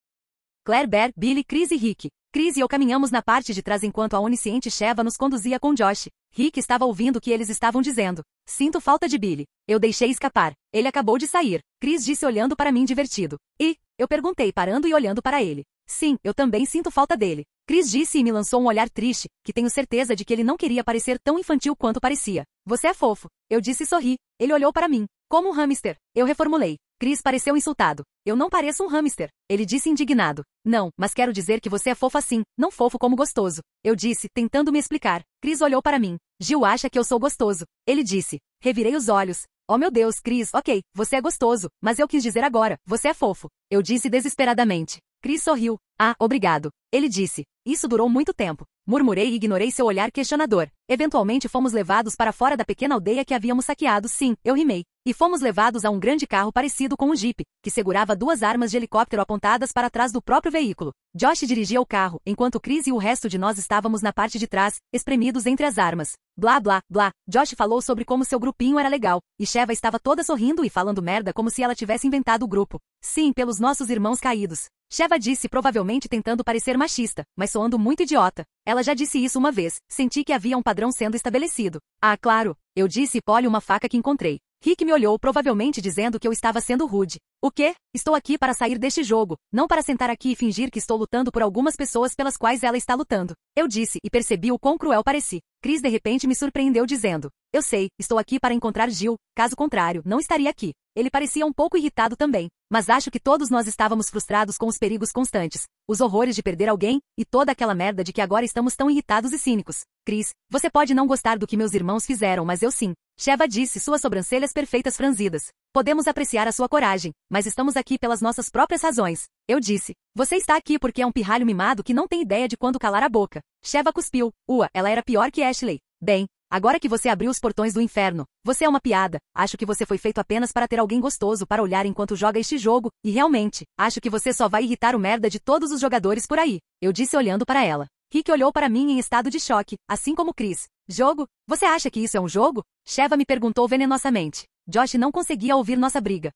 Claire, Bear, Billy, Chris e Rick. Chris e eu caminhamos na parte de trás enquanto a onisciente Sheva nos conduzia com Josh. Rick estava ouvindo o que eles estavam dizendo. Sinto falta de Billy. Eu deixei escapar. Ele acabou de sair. Chris disse olhando para mim divertido. E? Eu perguntei parando e olhando para ele. Sim, eu também sinto falta dele. Chris disse e me lançou um olhar triste, que tenho certeza de que ele não queria parecer tão infantil quanto parecia. Você é fofo. Eu disse e sorri. Ele olhou para mim. Como um hamster. Eu reformulei. Chris pareceu insultado. Eu não pareço um hamster. Ele disse indignado. Não, mas quero dizer que você é fofo assim, não fofo como gostoso. Eu disse, tentando me explicar. Chris olhou para mim. Gil acha que eu sou gostoso. Ele disse. Revirei os olhos. Oh meu Deus, Chris, ok, você é gostoso, mas eu quis dizer agora, você é fofo. Eu disse desesperadamente. Chris sorriu. Ah, obrigado. Ele disse. Isso durou muito tempo. Murmurei e ignorei seu olhar questionador. Eventualmente fomos levados para fora da pequena aldeia que havíamos saqueado, sim, eu rimei. E fomos levados a um grande carro parecido com um Jeep, que segurava 2 armas de helicóptero apontadas para trás do próprio veículo. Josh dirigia o carro, enquanto Chris e o resto de nós estávamos na parte de trás, espremidos entre as armas. Blá blá blá. Josh falou sobre como seu grupinho era legal, e Sheva estava toda sorrindo e falando merda como se ela tivesse inventado o grupo. Sim, pelos nossos irmãos caídos. Sheva disse provavelmente tentando parecer machista, mas soando muito idiota. Ela já disse isso uma vez. Senti que havia um padrão sendo estabelecido. Ah, claro. Eu disse e pole uma faca que encontrei. Rick me olhou provavelmente dizendo que eu estava sendo rude. O quê? Estou aqui para sair deste jogo, não para sentar aqui e fingir que estou lutando por algumas pessoas pelas quais ela está lutando. Eu disse e percebi o quão cruel pareci. Chris de repente me surpreendeu dizendo. Eu sei, estou aqui para encontrar Gil, caso contrário, não estaria aqui. Ele parecia um pouco irritado também, mas acho que todos nós estávamos frustrados com os perigos constantes, os horrores de perder alguém, e toda aquela merda de que agora estamos tão irritados e cínicos. Chris, você pode não gostar do que meus irmãos fizeram, mas eu sim. Sheva disse, suas sobrancelhas perfeitas franzidas. Podemos apreciar a sua coragem, mas estamos aqui pelas nossas próprias razões. Eu disse. Você está aqui porque é um pirralho mimado que não tem ideia de quando calar a boca. Sheva cuspiu. Ela era pior que Ashley. Bem, agora que você abriu os portões do inferno, você é uma piada. Acho que você foi feito apenas para ter alguém gostoso para olhar enquanto joga este jogo, e realmente, acho que você só vai irritar o merda de todos os jogadores por aí. Eu disse olhando para ela. Rick olhou para mim em estado de choque, assim como Chris. Jogo? Você acha que isso é um jogo? Sheva me perguntou venenosamente. Josh não conseguia ouvir nossa briga.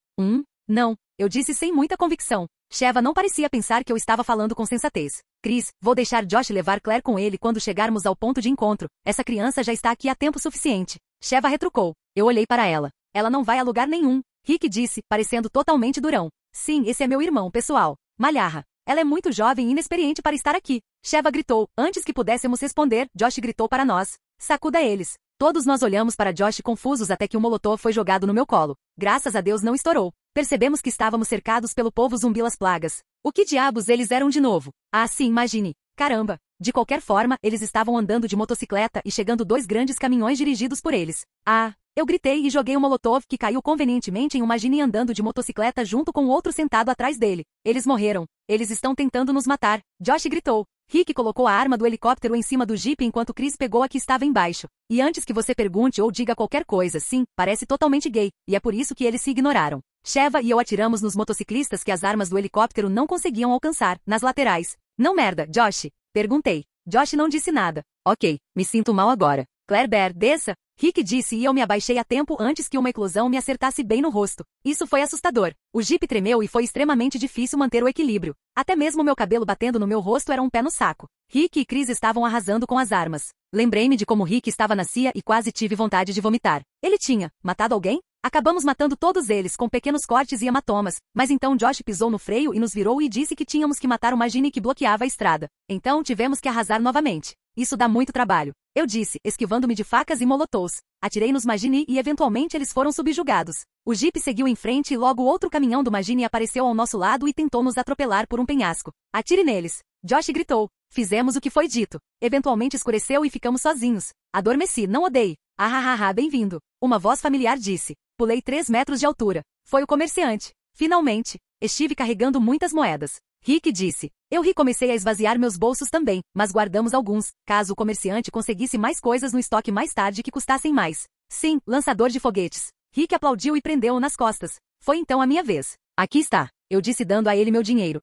Não, eu disse sem muita convicção. Sheva não parecia pensar que eu estava falando com sensatez. Chris, vou deixar Josh levar Claire com ele quando chegarmos ao ponto de encontro. Essa criança já está aqui há tempo suficiente. Sheva retrucou. Eu olhei para ela. Ela não vai a lugar nenhum. Rick disse, parecendo totalmente durão. Sim, esse é meu irmão, pessoal. Malharra. Ela é muito jovem e inexperiente para estar aqui. Sheva gritou. Antes que pudéssemos responder, Josh gritou para nós. Sacuda eles. Todos nós olhamos para Josh confusos até que o molotov foi jogado no meu colo. Graças a Deus não estourou. Percebemos que estávamos cercados pelo povo zumbi las plagas. O que diabos eles eram de novo? Ah, sim, imagine. Caramba. De qualquer forma, eles estavam andando de motocicleta e chegando 2 grandes caminhões dirigidos por eles. Ah! Eu gritei e joguei o molotov que caiu convenientemente em uma Ginny andando de motocicleta junto com outro sentado atrás dele. Eles morreram. Eles estão tentando nos matar. Josh gritou. Rick colocou a arma do helicóptero em cima do Jeep enquanto Chris pegou a que estava embaixo. E antes que você pergunte ou diga qualquer coisa, sim, parece totalmente gay, e é por isso que eles se ignoraram. Sheva e eu atiramos nos motociclistas que as armas do helicóptero não conseguiam alcançar, nas laterais. Não merda, Josh? Perguntei. Josh não disse nada. Ok, me sinto mal agora. Claire Bear, desça. Rick disse e eu me abaixei a tempo antes que uma eclosão me acertasse bem no rosto. Isso foi assustador. O Jeep tremeu e foi extremamente difícil manter o equilíbrio. Até mesmo meu cabelo batendo no meu rosto era um pé no saco. Rick e Chris estavam arrasando com as armas. Lembrei-me de como Rick estava na CIA e quase tive vontade de vomitar. Ele tinha matado alguém? Acabamos matando todos eles com pequenos cortes e hematomas, mas então Josh pisou no freio e nos virou e disse que tínhamos que matar uma Ginny que bloqueava a estrada. Então tivemos que arrasar novamente. Isso dá muito trabalho. Eu disse, esquivando-me de facas e molotovs. Atirei nos Magini e eventualmente eles foram subjugados. O Jeep seguiu em frente e logo outro caminhão do Magini apareceu ao nosso lado e tentou nos atropelar por um penhasco. Atire neles. Josh gritou. Fizemos o que foi dito. Eventualmente escureceu e ficamos sozinhos. Adormeci, não odeie. Ah, bem-vindo. Uma voz familiar disse. Pulei 3 metros de altura. Foi o comerciante. Finalmente. Estive carregando muitas moedas. Rick disse. Eu comecei a esvaziar meus bolsos também, mas guardamos alguns, caso o comerciante conseguisse mais coisas no estoque mais tarde que custassem mais. Sim, lançador de foguetes. Rick aplaudiu e prendeu-o nas costas. Foi então a minha vez. Aqui está. Eu disse dando a ele meu dinheiro.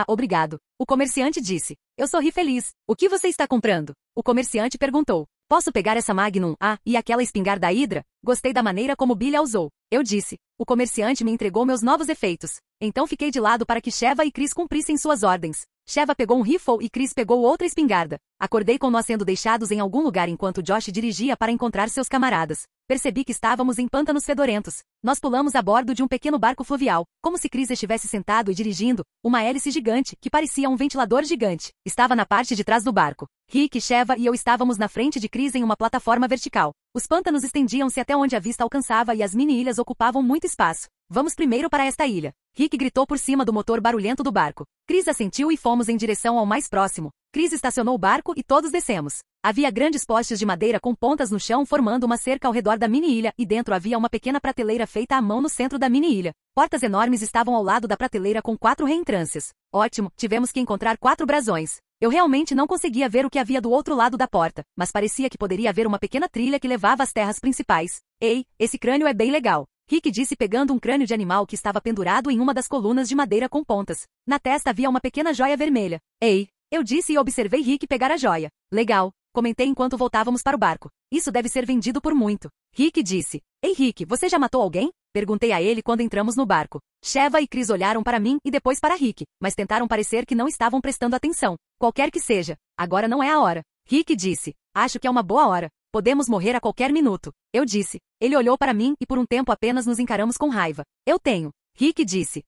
Obrigado. O comerciante disse. Eu sorri feliz. O que você está comprando? O comerciante perguntou. Posso pegar essa Magnum? Ah, e aquela espingarda Hydra? Gostei da maneira como Billy a usou. Eu disse. O comerciante me entregou meus novos efeitos. Então fiquei de lado para que Sheva e Chris cumprissem suas ordens. Sheva pegou um rifle e Chris pegou outra espingarda. Acordei com nós sendo deixados em algum lugar enquanto Josh dirigia para encontrar seus camaradas. Percebi que estávamos em pântanos fedorentos. Nós pulamos a bordo de um pequeno barco fluvial, como se Chris estivesse sentado e dirigindo, uma hélice gigante, que parecia um ventilador gigante. Estava na parte de trás do barco. Rick, Sheva e eu estávamos na frente de Chris em uma plataforma vertical. Os pântanos estendiam-se até onde a vista alcançava e as mini-ilhas ocupavam muito espaço. Vamos primeiro para esta ilha. Rick gritou por cima do motor barulhento do barco. Chris assentiu e fomos em direção ao mais próximo. Chris estacionou o barco e todos descemos. Havia grandes postes de madeira com pontas no chão formando uma cerca ao redor da mini-ilha e dentro havia uma pequena prateleira feita à mão no centro da mini-ilha. Portas enormes estavam ao lado da prateleira com 4 reentrâncias. Ótimo, tivemos que encontrar 4 brasões. Eu realmente não conseguia ver o que havia do outro lado da porta, mas parecia que poderia haver uma pequena trilha que levava às terras principais. Ei, esse crânio é bem legal. Rick disse pegando um crânio de animal que estava pendurado em uma das colunas de madeira com pontas. Na testa havia uma pequena joia vermelha. Ei, eu disse e observei Rick pegar a joia. Legal, comentei enquanto voltávamos para o barco. Isso deve ser vendido por muito. Rick disse. Ei Rick, você já matou alguém? Perguntei a ele quando entramos no barco. Sheva e Chris olharam para mim e depois para Rick, mas tentaram parecer que não estavam prestando atenção. Qualquer que seja, agora não é a hora. Rick disse. Acho que é uma boa hora. Podemos morrer a qualquer minuto. Eu disse. Ele olhou para mim e por um tempo apenas nos encaramos com raiva. Eu tenho. Rick disse.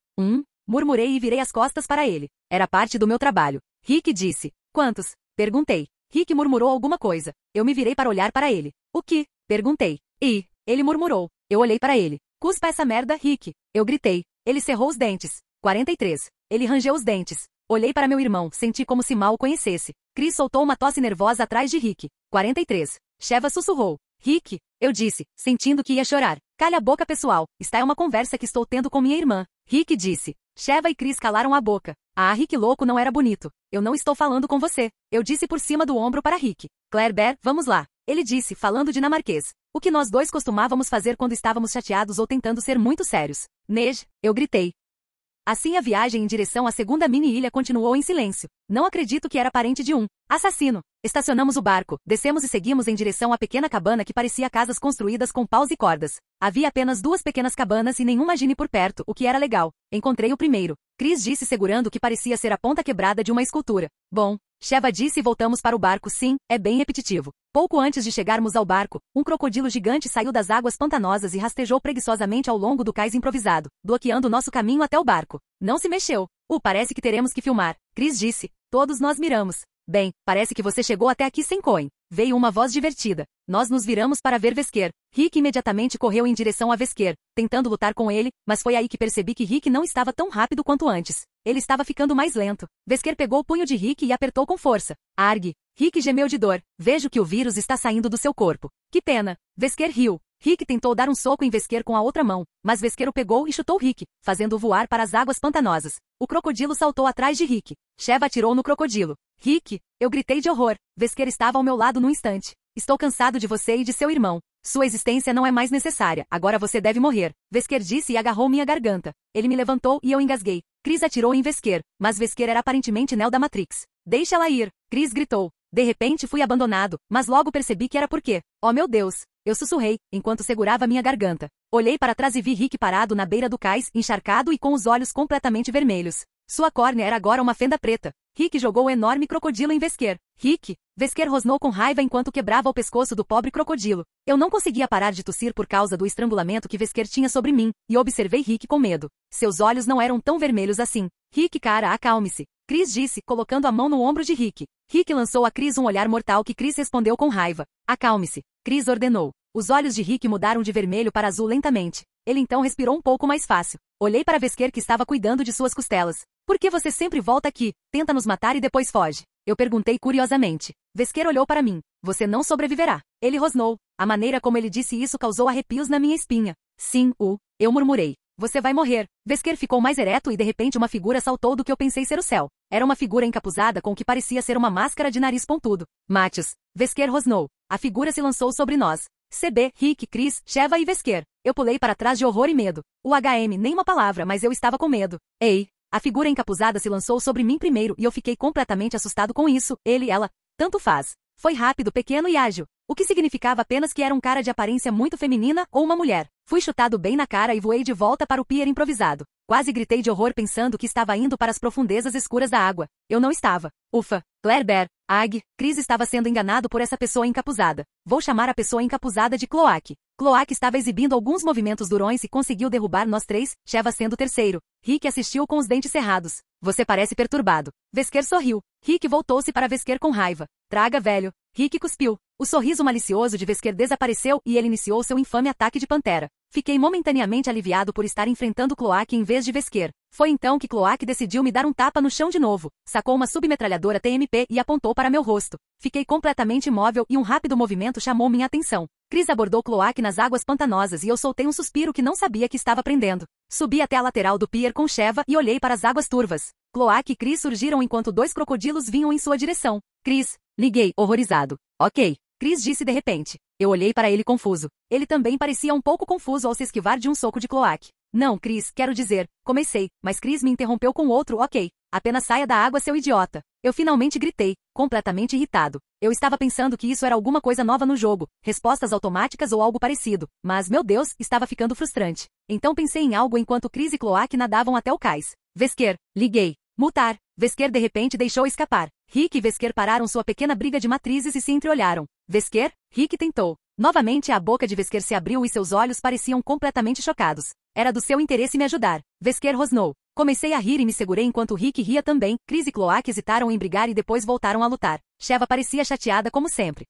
Murmurei e virei as costas para ele. Era parte do meu trabalho. Rick disse. Quantos? Perguntei. Rick murmurou alguma coisa. Eu me virei para olhar para ele. O que? Perguntei. E ele murmurou. Eu olhei para ele. Cuspa essa merda, Rick. Eu gritei. Ele cerrou os dentes. 43. Ele rangeu os dentes. Olhei para meu irmão, senti como se mal o conhecesse. Chris soltou uma tosse nervosa atrás de Rick. 43. Sheva sussurrou. Rick, eu disse, sentindo que ia chorar. Calha a boca, pessoal. Esta é uma conversa que estou tendo com minha irmã. Rick disse. Sheva e Chris calaram a boca. Ah, Rick louco não era bonito. Eu não estou falando com você. Eu disse por cima do ombro para Rick. Claire Bear, vamos lá. Ele disse, falando dinamarquês. O que nós dois costumávamos fazer quando estávamos chateados ou tentando ser muito sérios. Nej, eu gritei. Assim a viagem em direção à segunda mini-ilha continuou em silêncio. Não acredito que era parente de um assassino. Estacionamos o barco, descemos e seguimos em direção à pequena cabana que parecia casas construídas com paus e cordas. Havia apenas 2 pequenas cabanas e nenhuma Gine por perto, o que era legal. Encontrei o primeiro. Chris disse segurando o que parecia ser a ponta quebrada de uma escultura. Bom, Sheva disse e voltamos para o barco. Sim, é bem repetitivo. Pouco antes de chegarmos ao barco, um crocodilo gigante saiu das águas pantanosas e rastejou preguiçosamente ao longo do cais improvisado, bloqueando nosso caminho até o barco. Não se mexeu. Parece que teremos que filmar. Chris disse. Todos nós miramos. Bem, parece que você chegou até aqui sem coin. Veio uma voz divertida. Nós nos viramos para ver Vesker. Rick imediatamente correu em direção a Vesker, tentando lutar com ele, mas foi aí que percebi que Rick não estava tão rápido quanto antes. Ele estava ficando mais lento. Vesker pegou o punho de Rick e apertou com força. Arg! Rick gemeu de dor. Vejo que o vírus está saindo do seu corpo. Que pena. Vesker riu. Rick tentou dar um soco em Vesker com a outra mão, mas Vesker o pegou e chutou Rick, fazendo-o voar para as águas pantanosas. O crocodilo saltou atrás de Rick. Sheva atirou no crocodilo. Rick! Eu gritei de horror. Vesker estava ao meu lado num instante. Estou cansado de você e de seu irmão. Sua existência não é mais necessária. Agora você deve morrer. Vesker disse e agarrou minha garganta. Ele me levantou e eu engasguei. Chris atirou em Vesker, mas Vesker era aparentemente Neo da Matrix. Deixa ela ir. Chris gritou. De repente fui abandonado, mas logo percebi que era porque. Oh meu Deus! Eu sussurrei, enquanto segurava minha garganta. Olhei para trás e vi Rick parado na beira do cais, encharcado e com os olhos completamente vermelhos. Sua córnea era agora uma fenda preta. Rick jogou o enorme crocodilo em Vesker. Rick! Vesker rosnou com raiva enquanto quebrava o pescoço do pobre crocodilo. Eu não conseguia parar de tossir por causa do estrangulamento que Vesker tinha sobre mim, e observei Rick com medo. Seus olhos não eram tão vermelhos assim. Rick, cara, acalme-se. Chris disse, colocando a mão no ombro de Rick. Rick lançou a Chris um olhar mortal que Chris respondeu com raiva. Acalme-se. Chris ordenou. Os olhos de Rick mudaram de vermelho para azul lentamente. Ele então respirou um pouco mais fácil. Olhei para Vesker que estava cuidando de suas costelas. Por que você sempre volta aqui, tenta nos matar e depois foge? Eu perguntei curiosamente. Vesker olhou para mim. Você não sobreviverá. Ele rosnou. A maneira como ele disse isso causou arrepios na minha espinha. Sim, eu murmurei. Você vai morrer. Vesker ficou mais ereto e de repente uma figura saltou do que eu pensei ser o céu. Era uma figura encapuzada com o que parecia ser uma máscara de nariz pontudo. Matios. Vesker rosnou. A figura se lançou sobre nós. CB, Rick, Chris, Sheva e Vesker. Eu pulei para trás de horror e medo. O HM, nem uma palavra, mas eu estava com medo. Ei! A figura encapuzada se lançou sobre mim primeiro e eu fiquei completamente assustado com isso. Ele e ela. Tanto faz. Foi rápido, pequeno e ágil. O que significava apenas que era um cara de aparência muito feminina ou uma mulher. Fui chutado bem na cara e voei de volta para o pier improvisado. Quase gritei de horror pensando que estava indo para as profundezas escuras da água. Eu não estava. Ufa. Claire Bear, Ag, Chris estava sendo enganado por essa pessoa encapuzada. Vou chamar a pessoa encapuzada de Cloak. Cloak estava exibindo alguns movimentos durões e conseguiu derrubar nós três, Sheva sendo o terceiro. Rick assistiu com os dentes cerrados. Você parece perturbado. Vesker sorriu. Rick voltou-se para Vesker com raiva. Traga, velho. Rick cuspiu. O sorriso malicioso de Vesker desapareceu e ele iniciou seu infame ataque de pantera. Fiquei momentaneamente aliviado por estar enfrentando Cloak em vez de Vesker. Foi então que Cloak decidiu me dar um tapa no chão de novo, sacou uma submetralhadora TMP e apontou para meu rosto. Fiquei completamente imóvel e um rápido movimento chamou minha atenção. Chris abordou Cloak nas águas pantanosas e eu soltei um suspiro que não sabia que estava prendendo. Subi até a lateral do pier com Sheva e olhei para as águas turvas. Cloak e Chris surgiram enquanto dois crocodilos vinham em sua direção. Chris, liguei, horrorizado. Ok. Chris disse de repente. Eu olhei para ele confuso. Ele também parecia um pouco confuso ao se esquivar de um soco de Cloak. Não, Chris, quero dizer, comecei, mas Chris me interrompeu com outro ok. Apenas saia da água, seu idiota. Eu finalmente gritei, completamente irritado. Eu estava pensando que isso era alguma coisa nova no jogo, respostas automáticas ou algo parecido, mas, meu Deus, estava ficando frustrante. Então pensei em algo enquanto Chris e Cloak nadavam até o cais. Vesker, liguei. Multar. Vesker de repente deixou escapar. Rick e Vesker pararam sua pequena briga de matrizes e se entreolharam. Vesker? Rick tentou. Novamente a boca de Vesker se abriu e seus olhos pareciam completamente chocados. Era do seu interesse me ajudar. Vesker rosnou. Comecei a rir e me segurei enquanto Rick ria também. Chris e Cloak hesitaram em brigar e depois voltaram a lutar. Sheva parecia chateada como sempre.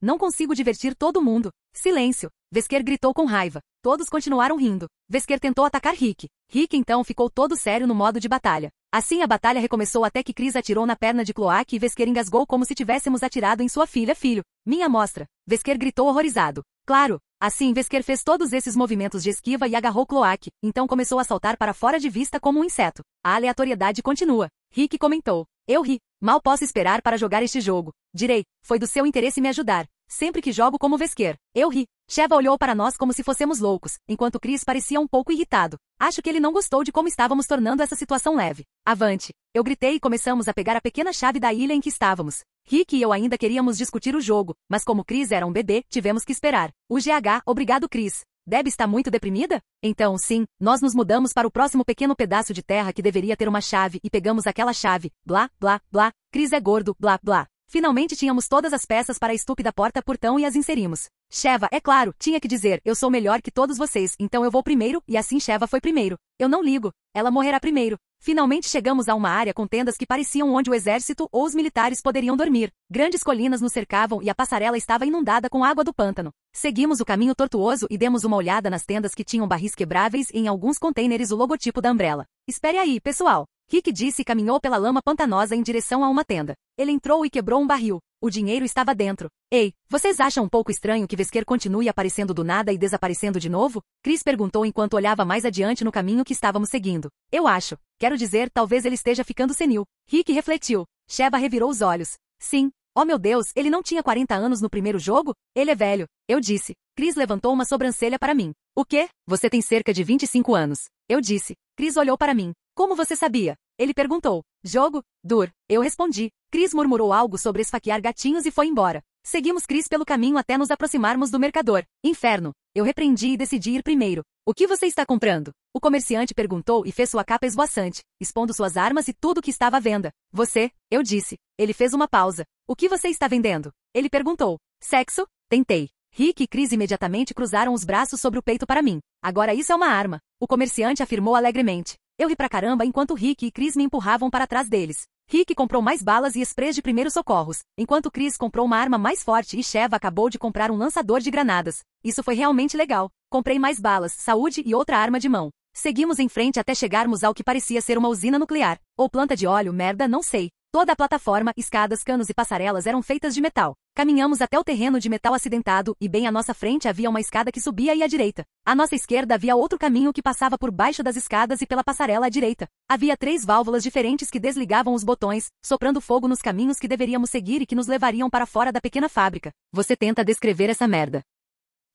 Não consigo divertir todo mundo. Silêncio. Vesker gritou com raiva. Todos continuaram rindo. Vesker tentou atacar Rick. Rick então ficou todo sério no modo de batalha. Assim a batalha recomeçou até que Chris atirou na perna de Cloak e Vesker engasgou como se tivéssemos atirado em sua filha. Filho, minha amostra. Vesker gritou horrorizado. Claro. Assim Vesker fez todos esses movimentos de esquiva e agarrou Cloak, então começou a saltar para fora de vista como um inseto. A aleatoriedade continua. Rick comentou. Eu ri. Mal posso esperar para jogar este jogo. Direi, foi do seu interesse me ajudar. Sempre que jogo como Vesker. Eu ri. Sheva olhou para nós como se fossemos loucos, enquanto Chris parecia um pouco irritado. Acho que ele não gostou de como estávamos tornando essa situação leve. Avante. Eu gritei e começamos a pegar a pequena chave da ilha em que estávamos. Rick e eu ainda queríamos discutir o jogo, mas como Chris era um bebê, tivemos que esperar. O GH, obrigado Chris. Deb está muito deprimida? Então, sim, nós nos mudamos para o próximo pequeno pedaço de terra que deveria ter uma chave e pegamos aquela chave. Blá, blá, blá. Chris é gordo, blá, blá. Finalmente tínhamos todas as peças para a estúpida porta-portão e as inserimos. Sheva, é claro, tinha que dizer, eu sou melhor que todos vocês, então eu vou primeiro, e assim Sheva foi primeiro. Eu não ligo. Ela morrerá primeiro. Finalmente chegamos a uma área com tendas que pareciam onde o exército ou os militares poderiam dormir. Grandes colinas nos cercavam e a passarela estava inundada com água do pântano. Seguimos o caminho tortuoso e demos uma olhada nas tendas que tinham barris quebráveis e em alguns contêineres o logotipo da Umbrella. Espere aí, pessoal. Rick disse e caminhou pela lama pantanosa em direção a uma tenda. Ele entrou e quebrou um barril. O dinheiro estava dentro. Ei, vocês acham um pouco estranho que Vesker continue aparecendo do nada e desaparecendo de novo? Chris perguntou enquanto olhava mais adiante no caminho que estávamos seguindo. Eu acho. Quero dizer, talvez ele esteja ficando senil. Rick refletiu. Sheva revirou os olhos. Sim. Oh meu Deus, ele não tinha 40 anos no primeiro jogo? Ele é velho. Eu disse. Chris levantou uma sobrancelha para mim. O quê? Você tem cerca de 25 anos. Eu disse. Chris olhou para mim. Como você sabia? Ele perguntou. Jogo? Dur. Eu respondi. Chris murmurou algo sobre esfaquear gatinhos e foi embora. Seguimos Chris pelo caminho até nos aproximarmos do mercador. Inferno. Eu repreendi e decidi ir primeiro. O que você está comprando? O comerciante perguntou e fez sua capa esvoaçante, expondo suas armas e tudo que estava à venda. Você? Eu disse. Ele fez uma pausa. O que você está vendendo? Ele perguntou. Sexo? Tentei. Rick e Chris imediatamente cruzaram os braços sobre o peito para mim. Agora isso é uma arma. O comerciante afirmou alegremente. Eu ri pra caramba enquanto Rick e Chris me empurravam para trás deles. Rick comprou mais balas e sprays de primeiros socorros, enquanto Chris comprou uma arma mais forte e Sheva acabou de comprar um lançador de granadas. Isso foi realmente legal. Comprei mais balas, saúde e outra arma de mão. Seguimos em frente até chegarmos ao que parecia ser uma usina nuclear. Ou planta de óleo, merda, não sei. Toda a plataforma, escadas, canos e passarelas eram feitas de metal. Caminhamos até o terreno de metal acidentado e bem à nossa frente havia uma escada que subia e à direita. À nossa esquerda havia outro caminho que passava por baixo das escadas e pela passarela à direita. Havia 3 válvulas diferentes que desligavam os botões, soprando fogo nos caminhos que deveríamos seguir e que nos levariam para fora da pequena fábrica. Você tenta descrever essa merda.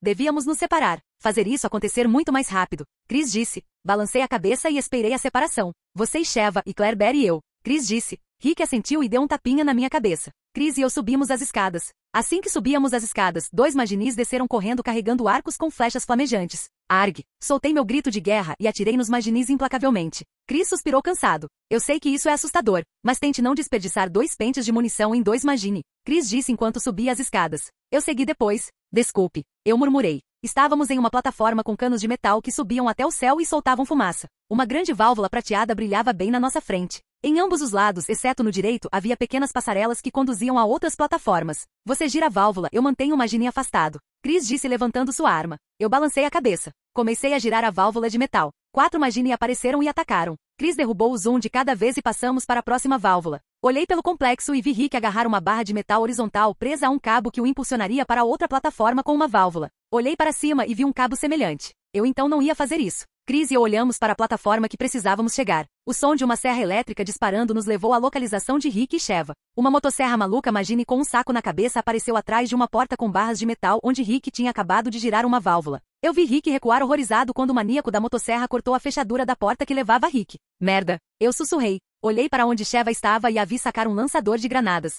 Devíamos nos separar. Fazer isso acontecer muito mais rápido. Chris disse. Balancei a cabeça e esperei a separação. Você e Sheva e Claire Bear e eu. Chris disse. Rick assentiu e deu um tapinha na minha cabeça. Chris e eu subimos as escadas. Assim que subíamos as escadas, 2 maginis desceram correndo carregando arcos com flechas flamejantes. Arg! Soltei meu grito de guerra e atirei nos maginis implacavelmente. Chris suspirou cansado. Eu sei que isso é assustador, mas tente não desperdiçar 2 pentes de munição em 2 magini. Chris disse enquanto subia as escadas. Eu segui depois. Desculpe. Eu murmurei. Estávamos em uma plataforma com canos de metal que subiam até o céu e soltavam fumaça. Uma grande válvula prateada brilhava bem na nossa frente. Em ambos os lados, exceto no direito, havia pequenas passarelas que conduziam a outras plataformas. Você gira a válvula, eu mantenho o magini afastado. Chris disse levantando sua arma. Eu balancei a cabeça. Comecei a girar a válvula de metal. 4 magini apareceram e atacaram. Chris derrubou o zoom de cada vez e passamos para a próxima válvula. Olhei pelo complexo e vi Rick agarrar uma barra de metal horizontal presa a um cabo que o impulsionaria para outra plataforma com uma válvula. Olhei para cima e vi um cabo semelhante. Eu então não ia fazer isso. Chris e eu olhamos para a plataforma que precisávamos chegar. O som de uma serra elétrica disparando nos levou à localização de Rick e Sheva. Uma motosserra maluca magini com um saco na cabeça apareceu atrás de uma porta com barras de metal onde Rick tinha acabado de girar uma válvula. Eu vi Rick recuar horrorizado quando o maníaco da motosserra cortou a fechadura da porta que levava a Rick. Merda! Eu sussurrei. Olhei para onde Sheva estava e a vi sacar um lançador de granadas.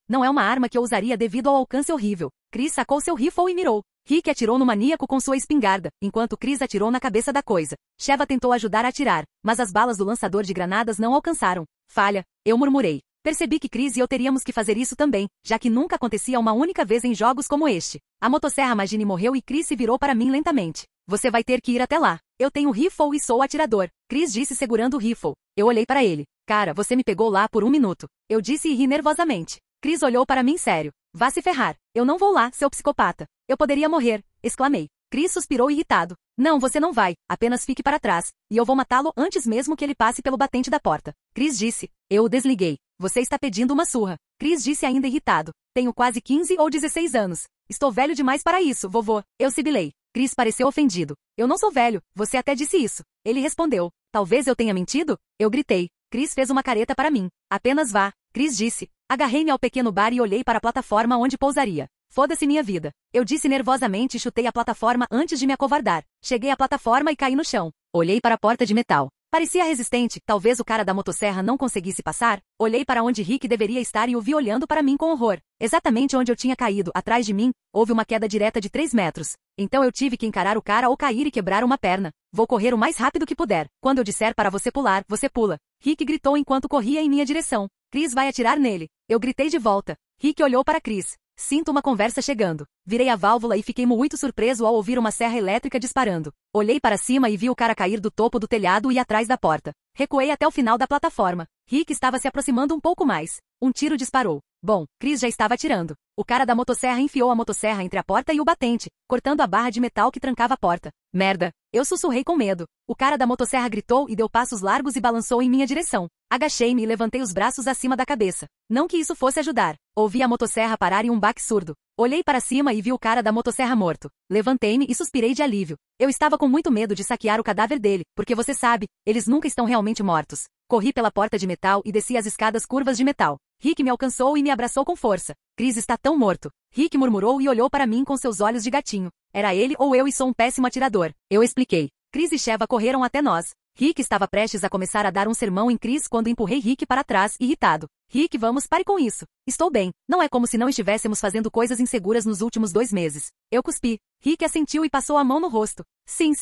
Não é uma arma que eu usaria devido ao alcance horrível. Chris sacou seu rifle e mirou. Rick atirou no maníaco com sua espingarda, enquanto Chris atirou na cabeça da coisa. Sheva tentou ajudar a atirar, mas as balas do lançador de granadas não alcançaram. Falha, eu murmurei. Percebi que Chris e eu teríamos que fazer isso também, já que nunca acontecia uma única vez em jogos como este. A motosserra magini morreu e Chris se virou para mim lentamente. Você vai ter que ir até lá. Eu tenho rifle e sou atirador. Chris disse segurando o rifle. Eu olhei para ele. Cara, você me pegou lá por 1 minuto. Eu disse e ri nervosamente. Chris olhou para mim sério. Vá se ferrar. Eu não vou lá, seu psicopata. Eu poderia morrer, exclamei. Chris suspirou irritado. Não, você não vai, apenas fique para trás, e eu vou matá-lo antes mesmo que ele passe pelo batente da porta. Chris disse. Eu o desliguei. Você está pedindo uma surra. Chris disse ainda irritado. Tenho quase 15 ou 16 anos. Estou velho demais para isso, vovô. Eu sibilei. Chris pareceu ofendido. Eu não sou velho, você até disse isso. Ele respondeu. Talvez eu tenha mentido? Eu gritei. Chris fez uma careta para mim. Apenas vá. Chris disse. Agarrei-me ao pequeno bar e olhei para a plataforma onde pousaria. Foda-se minha vida. Eu disse nervosamente e chutei a plataforma antes de me acovardar. Cheguei à plataforma e caí no chão. Olhei para a porta de metal. Parecia resistente, talvez o cara da motosserra não conseguisse passar. Olhei para onde Rick deveria estar e o vi olhando para mim com horror. Exatamente onde eu tinha caído, atrás de mim, houve uma queda direta de 3 metros. Então eu tive que encarar o cara ou cair e quebrar uma perna. Vou correr o mais rápido que puder. Quando eu disser para você pular, você pula. Rick gritou enquanto corria em minha direção. Chris vai atirar nele. Eu gritei de volta. Rick olhou para Chris. Sinto uma conversa chegando. Virei a válvula e fiquei muito surpreso ao ouvir uma serra elétrica disparando. Olhei para cima e vi o cara cair do topo do telhado e atrás da porta. Recuei até o final da plataforma. Rick estava se aproximando um pouco mais. Um tiro disparou. Bom, Chris já estava atirando. O cara da motosserra enfiou a motosserra entre a porta e o batente, cortando a barra de metal que trancava a porta. Merda! Eu sussurrei com medo. O cara da motosserra gritou e deu passos largos e balançou em minha direção. Agachei-me e levantei os braços acima da cabeça. Não que isso fosse ajudar. Ouvi a motosserra parar em um baque surdo. Olhei para cima e vi o cara da motosserra morto. Levantei-me e suspirei de alívio. Eu estava com muito medo de saquear o cadáver dele, porque você sabe, eles nunca estão realmente mortos. Corri pela porta de metal e desci as escadas curvas de metal. Rick me alcançou e me abraçou com força. Chris está tão morto. Rick murmurou e olhou para mim com seus olhos de gatinho. Era ele ou eu e sou um péssimo atirador. Eu expliquei. Chris e Sheva correram até nós. Rick estava prestes a começar a dar um sermão em Chris quando empurrei Rick para trás, irritado. Rick, vamos, pare com isso. Estou bem. Não é como se não estivéssemos fazendo coisas inseguras nos últimos 2 meses. Eu cuspi. Rick assentiu e passou a mão no rosto. Sim.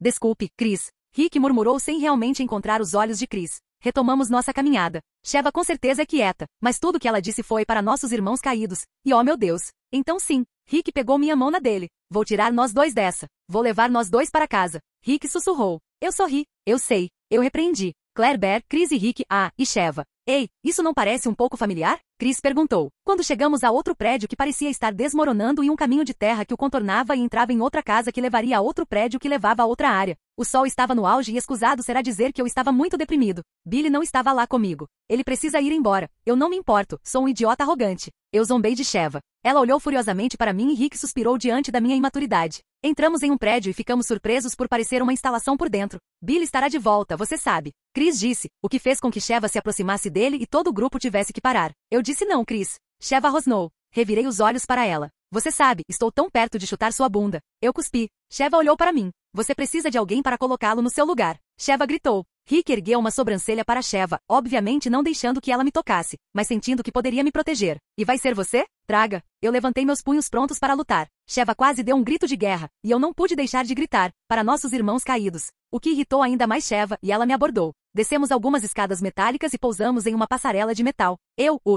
Desculpe, Chris. Rick murmurou sem realmente encontrar os olhos de Chris. Retomamos nossa caminhada. Sheva com certeza é quieta, mas tudo que ela disse foi para nossos irmãos caídos. E oh meu Deus. Então sim. Rick pegou minha mão na dele. Vou tirar nós 2 dessa. Vou levar nós 2 para casa. Rick sussurrou. Eu sorri. Eu sei. Eu repreendi. Claire Bear, Chris e Rick, e Sheva. Ei, isso não parece um pouco familiar? Chris perguntou. Quando chegamos a outro prédio que parecia estar desmoronando e um caminho de terra que o contornava e entrava em outra casa que levaria a outro prédio que levava a outra área. O sol estava no auge e escusado será dizer que eu estava muito deprimido. Billy não estava lá comigo. Ele precisa ir embora. Eu não me importo, sou um idiota arrogante. Eu zombei de Sheva. Ela olhou furiosamente para mim e Rick suspirou diante da minha imaturidade. Entramos em um prédio e ficamos surpresos por parecer uma instalação por dentro. Billy estará de volta, você sabe. Chris disse, o que fez com que Sheva se aproximasse dele e todo o grupo tivesse que parar. Eu disse não, Chris. Sheva rosnou. Revirei os olhos para ela. Você sabe, estou tão perto de chutar sua bunda. Eu cuspi. Sheva olhou para mim. Você precisa de alguém para colocá-lo no seu lugar. Sheva gritou. Rick ergueu uma sobrancelha para Sheva, obviamente não deixando que ela me tocasse, mas sentindo que poderia me proteger. E vai ser você? Traga. Eu levantei meus punhos prontos para lutar. Sheva quase deu um grito de guerra, e eu não pude deixar de gritar, para nossos irmãos caídos. O que irritou ainda mais Sheva, e ela me abordou. Descemos algumas escadas metálicas e pousamos em uma passarela de metal.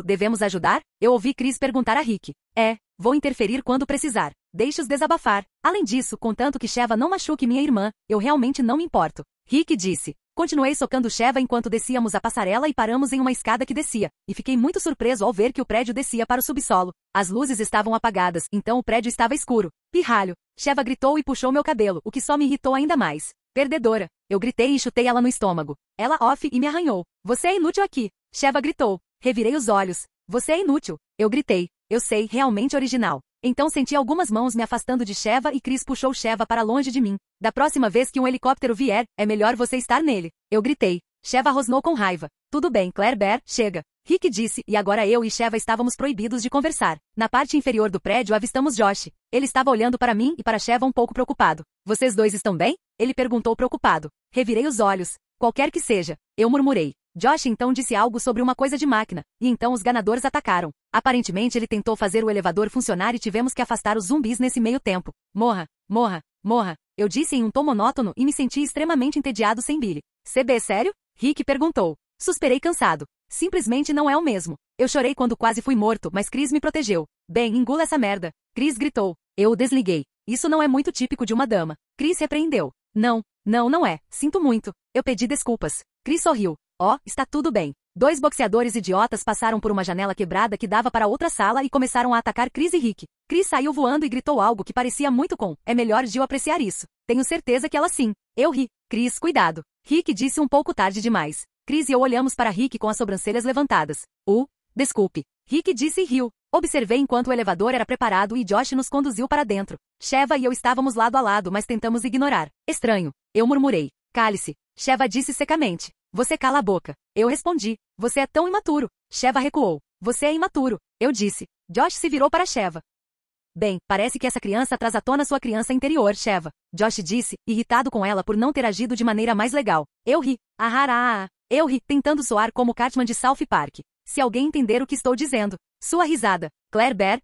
Devemos ajudar? Eu ouvi Chris perguntar a Rick. Vou interferir quando precisar. Deixe-os desabafar. Além disso, contanto que Sheva não machuque minha irmã, eu realmente não me importo. Rick disse. Continuei socando Sheva enquanto descíamos a passarela e paramos em uma escada que descia, e fiquei muito surpreso ao ver que o prédio descia para o subsolo. As luzes estavam apagadas, então o prédio estava escuro. Pirralho. Sheva gritou e puxou meu cabelo, o que só me irritou ainda mais. Perdedora. Eu gritei e chutei ela no estômago. Ela off e me arranhou. Você é inútil aqui. Sheva gritou. Revirei os olhos. Você é inútil. Eu gritei. Eu sei, realmente original. Então senti algumas mãos me afastando de Sheva e Chris puxou Sheva para longe de mim. Da próxima vez que um helicóptero vier, é melhor você estar nele. Eu gritei. Sheva rosnou com raiva. Tudo bem, Claire Bear, chega. Rick disse, e agora eu e Sheva estávamos proibidos de conversar. Na parte inferior do prédio avistamos Josh. Ele estava olhando para mim e para Sheva um pouco preocupado. Vocês dois estão bem? Ele perguntou preocupado. Revirei os olhos. Qualquer que seja. Eu murmurei. Josh então disse algo sobre uma coisa de máquina, e então os ganadores atacaram. Aparentemente ele tentou fazer o elevador funcionar e tivemos que afastar os zumbis nesse meio tempo. Morra, morra, morra. Eu disse em um tom monótono e me senti extremamente entediado sem Billy. CB, sério? Rick perguntou. Suspirei cansado. Simplesmente não é o mesmo. Eu chorei quando quase fui morto, mas Chris me protegeu. Bem, engula essa merda. Chris gritou. Eu o desliguei. Isso não é muito típico de uma dama. Chris repreendeu. Não é. Sinto muito. Eu pedi desculpas. Chris sorriu. Está tudo bem. 2 boxeadores idiotas passaram por uma janela quebrada que dava para outra sala e começaram a atacar Chris e Rick. Chris saiu voando e gritou algo que parecia muito com, é melhor Jill apreciar isso. Tenho certeza que ela sim. Eu ri. Chris, cuidado. Rick disse um pouco tarde demais. Chris e eu olhamos para Rick com as sobrancelhas levantadas. Desculpe. Rick disse e riu. Observei enquanto o elevador era preparado e Josh nos conduziu para dentro. Sheva e eu estávamos lado a lado, mas tentamos ignorar. Estranho. Eu murmurei. Cale-se. Sheva disse secamente. Você cala a boca. Eu respondi. Você é tão imaturo. Sheva recuou. Você é imaturo. Eu disse. Josh se virou para Sheva. Bem, parece que essa criança traz à tona sua criança interior, Sheva. Josh disse, irritado com ela por não ter agido de maneira mais legal. Eu ri. Eu ri, tentando soar como Cartman de South Park. Se alguém entender o que estou dizendo. Sua risada. Claire Bear,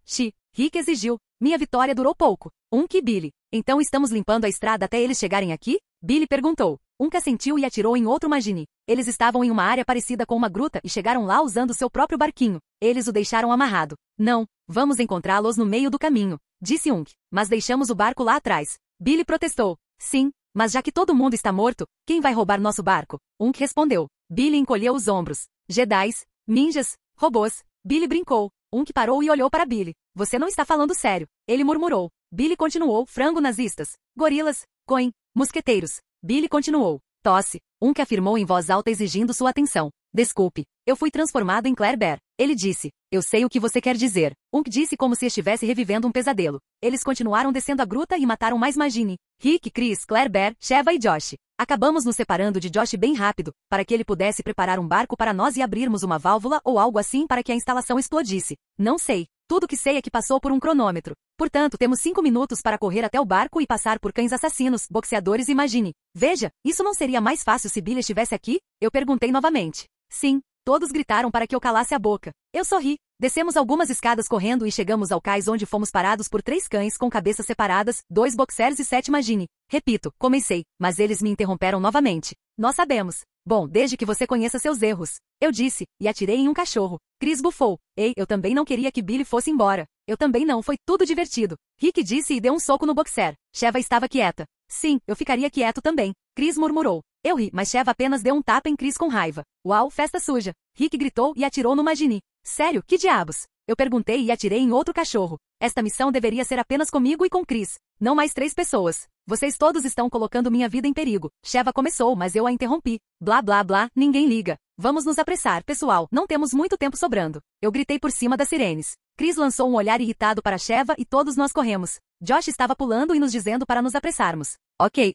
Rick exigiu. Minha vitória durou pouco. Que Billy. Então estamos limpando a estrada até eles chegarem aqui? Billy perguntou. Assentiu e atirou em outro Magini. Eles estavam em uma área parecida com uma gruta e chegaram lá usando seu próprio barquinho. Eles o deixaram amarrado. Não, vamos encontrá-los no meio do caminho, disse mas deixamos o barco lá atrás. Billy protestou. Sim, mas já que todo mundo está morto, quem vai roubar nosso barco? Respondeu. Billy encolheu os ombros. Jedis, ninjas, robôs. Billy brincou. Parou e olhou para Billy. Você não está falando sério. Ele murmurou. Billy continuou. Frango nazistas. Gorilas. Coin. Mosqueteiros. Billy continuou. Tosse. Afirmou em voz alta exigindo sua atenção. Desculpe. Eu fui transformado em Claire Bear. Ele disse. Eu sei o que você quer dizer. Disse como se estivesse revivendo um pesadelo. Eles continuaram descendo a gruta e mataram mais Magini. Rick, Chris, Claire Bear, Sheva e Josh. Acabamos nos separando de Josh bem rápido, para que ele pudesse preparar um barco para nós e abrirmos uma válvula ou algo assim para que a instalação explodisse. Não sei. Tudo que sei é que passou por um cronômetro. Portanto, temos 5 minutos para correr até o barco e passar por cães assassinos, boxeadores e Magini. Veja, isso não seria mais fácil se Billy estivesse aqui? Eu perguntei novamente. Sim. Todos gritaram para que eu calasse a boca. Eu sorri. Descemos algumas escadas correndo e chegamos ao cais onde fomos parados por 3 cães com cabeças separadas, 2 boxers e 7 Magini. Repito, comecei, mas eles me interromperam novamente. Nós sabemos. Bom, desde que você conheça seus erros. Eu disse, e atirei em um cachorro. Chris bufou. Ei, eu também não queria que Billy fosse embora. Eu também não, foi tudo divertido. Rick disse e deu um soco no boxer. Sheva estava quieta. Sim, eu ficaria quieto também. Chris murmurou. Eu ri, mas Sheva apenas deu um tapa em Chris com raiva. Uau, festa suja. Rick gritou e atirou no Magini. Sério, que diabos? Eu perguntei e atirei em outro cachorro. Esta missão deveria ser apenas comigo e com Chris. Não mais 3 pessoas. Vocês todos estão colocando minha vida em perigo. Sheva começou, mas eu a interrompi. Blá blá blá, ninguém liga. Vamos nos apressar, pessoal, não temos muito tempo sobrando. Eu gritei por cima das sirenes. Chris lançou um olhar irritado para Sheva e todos nós corremos. Josh estava pulando e nos dizendo para nos apressarmos. Ok.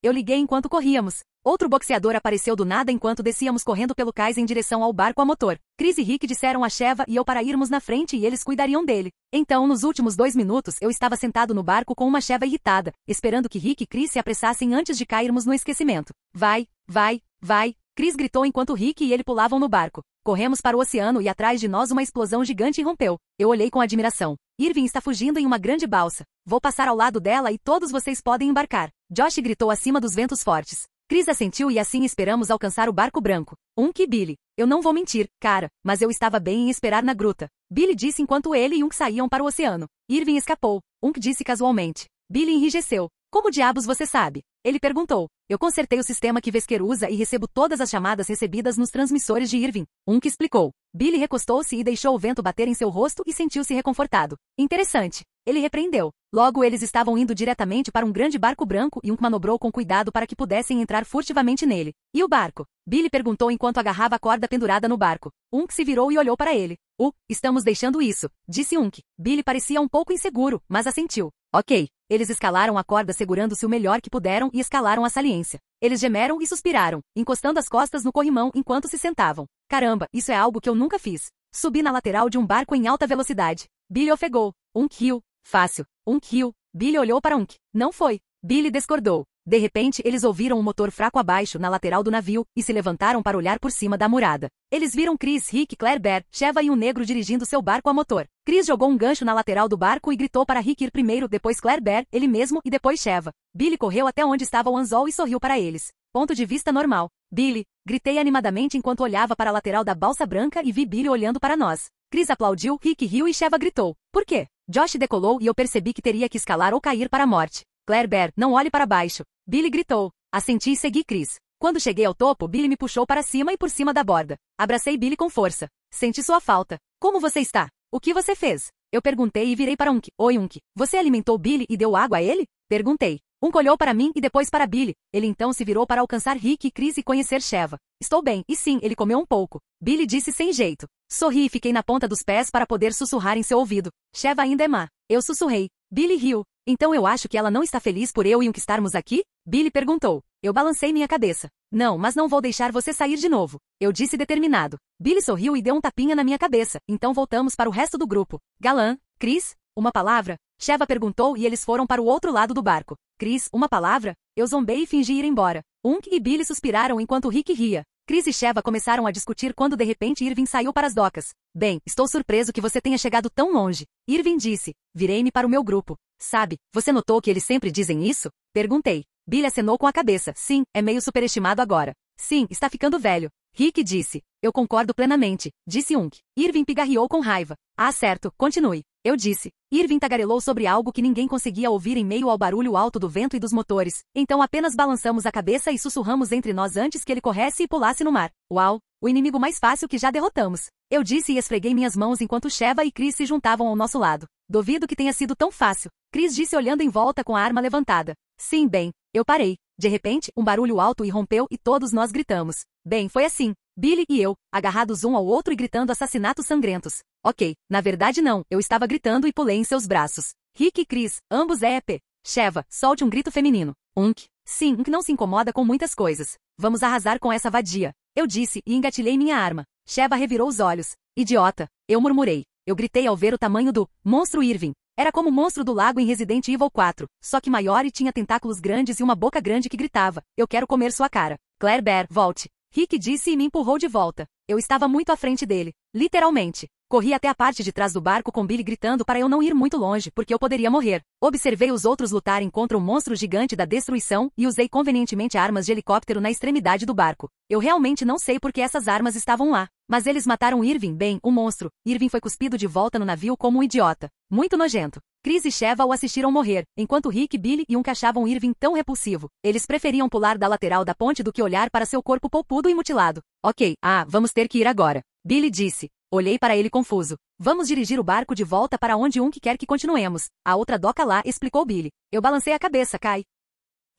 Eu liguei enquanto corríamos. Outro boxeador apareceu do nada enquanto descíamos correndo pelo cais em direção ao barco a motor. Chris e Rick disseram a Sheva e eu para irmos na frente e eles cuidariam dele. Então, nos últimos 2 minutos, eu estava sentado no barco com uma Sheva irritada, esperando que Rick e Chris se apressassem antes de cairmos no esquecimento. Vai, vai, vai, Chris gritou enquanto Rick e ele pulavam no barco. Corremos para o oceano e atrás de nós uma explosão gigante irrompeu. Eu olhei com admiração. Irving está fugindo em uma grande balsa. Vou passar ao lado dela e todos vocês podem embarcar. Josh gritou acima dos ventos fortes. Chris assentiu e assim esperamos alcançar o barco branco. E Billy. Eu não vou mentir, cara, mas eu estava bem em esperar na gruta. Billy disse enquanto ele e saíam para o oceano. Irving escapou. Disse casualmente. Billy enrijeceu. Como diabos você sabe? Ele perguntou. Eu consertei o sistema que Vesker usa e recebo todas as chamadas recebidas nos transmissores de Irving. Que explicou. Billy recostou-se e deixou o vento bater em seu rosto e sentiu-se reconfortado. Interessante. Ele repreendeu. Logo eles estavam indo diretamente para um grande barco branco e manobrou com cuidado para que pudessem entrar furtivamente nele. E o barco? Billy perguntou enquanto agarrava a corda pendurada no barco. Se virou e olhou para ele. Estamos deixando isso, disse Billy parecia um pouco inseguro, mas assentiu. Ok. Eles escalaram a corda segurando-se o melhor que puderam e escalaram a saliência. Eles gemeram e suspiraram, encostando as costas no corrimão enquanto se sentavam. Caramba, isso é algo que eu nunca fiz. Subi na lateral de um barco em alta velocidade. Billy ofegou. Riu. Fácil. Riu. Billy olhou para Não foi. Billy discordou. De repente, eles ouviram um motor fraco abaixo na lateral do navio e se levantaram para olhar por cima da murada. Eles viram Chris, Rick, Claire Bear, Sheva e um negro dirigindo seu barco a motor. Chris jogou um gancho na lateral do barco e gritou para Rick ir primeiro, depois Claire Bear, ele mesmo e depois Sheva. Billy correu até onde estava o anzol e sorriu para eles. Ponto de vista normal. Billy, gritei animadamente enquanto olhava para a lateral da balsa branca e vi Billy olhando para nós. Chris aplaudiu, Rick riu e Sheva gritou. Por quê? Josh decolou e eu percebi que teria que escalar ou cair para a morte. Claire Bear, não olhe para baixo. Billy gritou. Assenti e segui Chris. Quando cheguei ao topo, Billy me puxou para cima e por cima da borda. Abracei Billy com força. Senti sua falta. Como você está? O que você fez? Eu perguntei e virei para Oi, Você alimentou Billy e deu água a ele? Perguntei. Olhou para mim e depois para Billy. Ele então se virou para alcançar Rick e Chris e conhecer Sheva. Estou bem, e sim, ele comeu um pouco. Billy disse sem jeito. Sorri e fiquei na ponta dos pés para poder sussurrar em seu ouvido. Sheva ainda é má. Eu sussurrei. Billy riu. Então eu acho que ela não está feliz por eu e estarmos aqui? Billy perguntou. Eu balancei minha cabeça. Não, mas não vou deixar você sair de novo. Eu disse determinado. Billy sorriu e deu um tapinha na minha cabeça. Então voltamos para o resto do grupo. Galã, Chris, uma palavra? Sheva perguntou e eles foram para o outro lado do barco. Chris, uma palavra? Eu zombei e fingi ir embora. E Billy suspiraram enquanto Rick ria. Chris e Sheva começaram a discutir quando de repente Irving saiu para as docas. Bem, estou surpreso que você tenha chegado tão longe. Irving disse. Virei-me para o meu grupo. Sabe, você notou que eles sempre dizem isso? Perguntei. Billy acenou com a cabeça. Sim, é meio superestimado agora. Sim, está ficando velho. Rick disse. Eu concordo plenamente, disse Irving pigarreou com raiva. Ah, certo, continue. Eu disse. Irving tagarelou sobre algo que ninguém conseguia ouvir em meio ao barulho alto do vento e dos motores. Então apenas balançamos a cabeça e sussurramos entre nós antes que ele corresse e pulasse no mar. Uau! O inimigo mais fácil que já derrotamos. Eu disse e esfreguei minhas mãos enquanto Sheva e Chris se juntavam ao nosso lado. Duvido que tenha sido tão fácil. Chris disse olhando em volta com a arma levantada. Sim, bem. Eu parei. De repente, um barulho alto irrompeu e todos nós gritamos. Bem, foi assim. Billy e eu, agarrados um ao outro e gritando assassinatos sangrentos. Ok, na verdade não, eu estava gritando e pulei em seus braços. Rick e Chris, ambos EP. Sheva, solte um grito feminino. Sim, não se incomoda com muitas coisas. Vamos arrasar com essa vadia. Eu disse e engatilhei minha arma. Sheva revirou os olhos. Idiota. Eu murmurei. Eu gritei ao ver o tamanho do monstro Irving. Era como o monstro do lago em Resident Evil 4, só que maior e tinha tentáculos grandes e uma boca grande que gritava. Eu quero comer sua cara. Claire Bear, volte. Rick disse e me empurrou de volta. Eu estava muito à frente dele. Literalmente. Corri até a parte de trás do barco com Billy gritando para eu não ir muito longe, porque eu poderia morrer. Observei os outros lutarem contra o monstro gigante da destruição e usei convenientemente armas de helicóptero na extremidade do barco. Eu realmente não sei por que essas armas estavam lá. Mas eles mataram Irving, bem, o monstro. Irving foi cuspido de volta no navio como um idiota. Muito nojento. Chris e Sheva o assistiram morrer, enquanto Rick, Billy e achavam Irving tão repulsivo. Eles preferiam pular da lateral da ponte do que olhar para seu corpo polpudo e mutilado. Ok, vamos ter que ir agora. Billy disse. Olhei para ele confuso. Vamos dirigir o barco de volta para onde quer que continuemos. A outra doca lá, explicou Billy. Eu balancei a cabeça, Kai.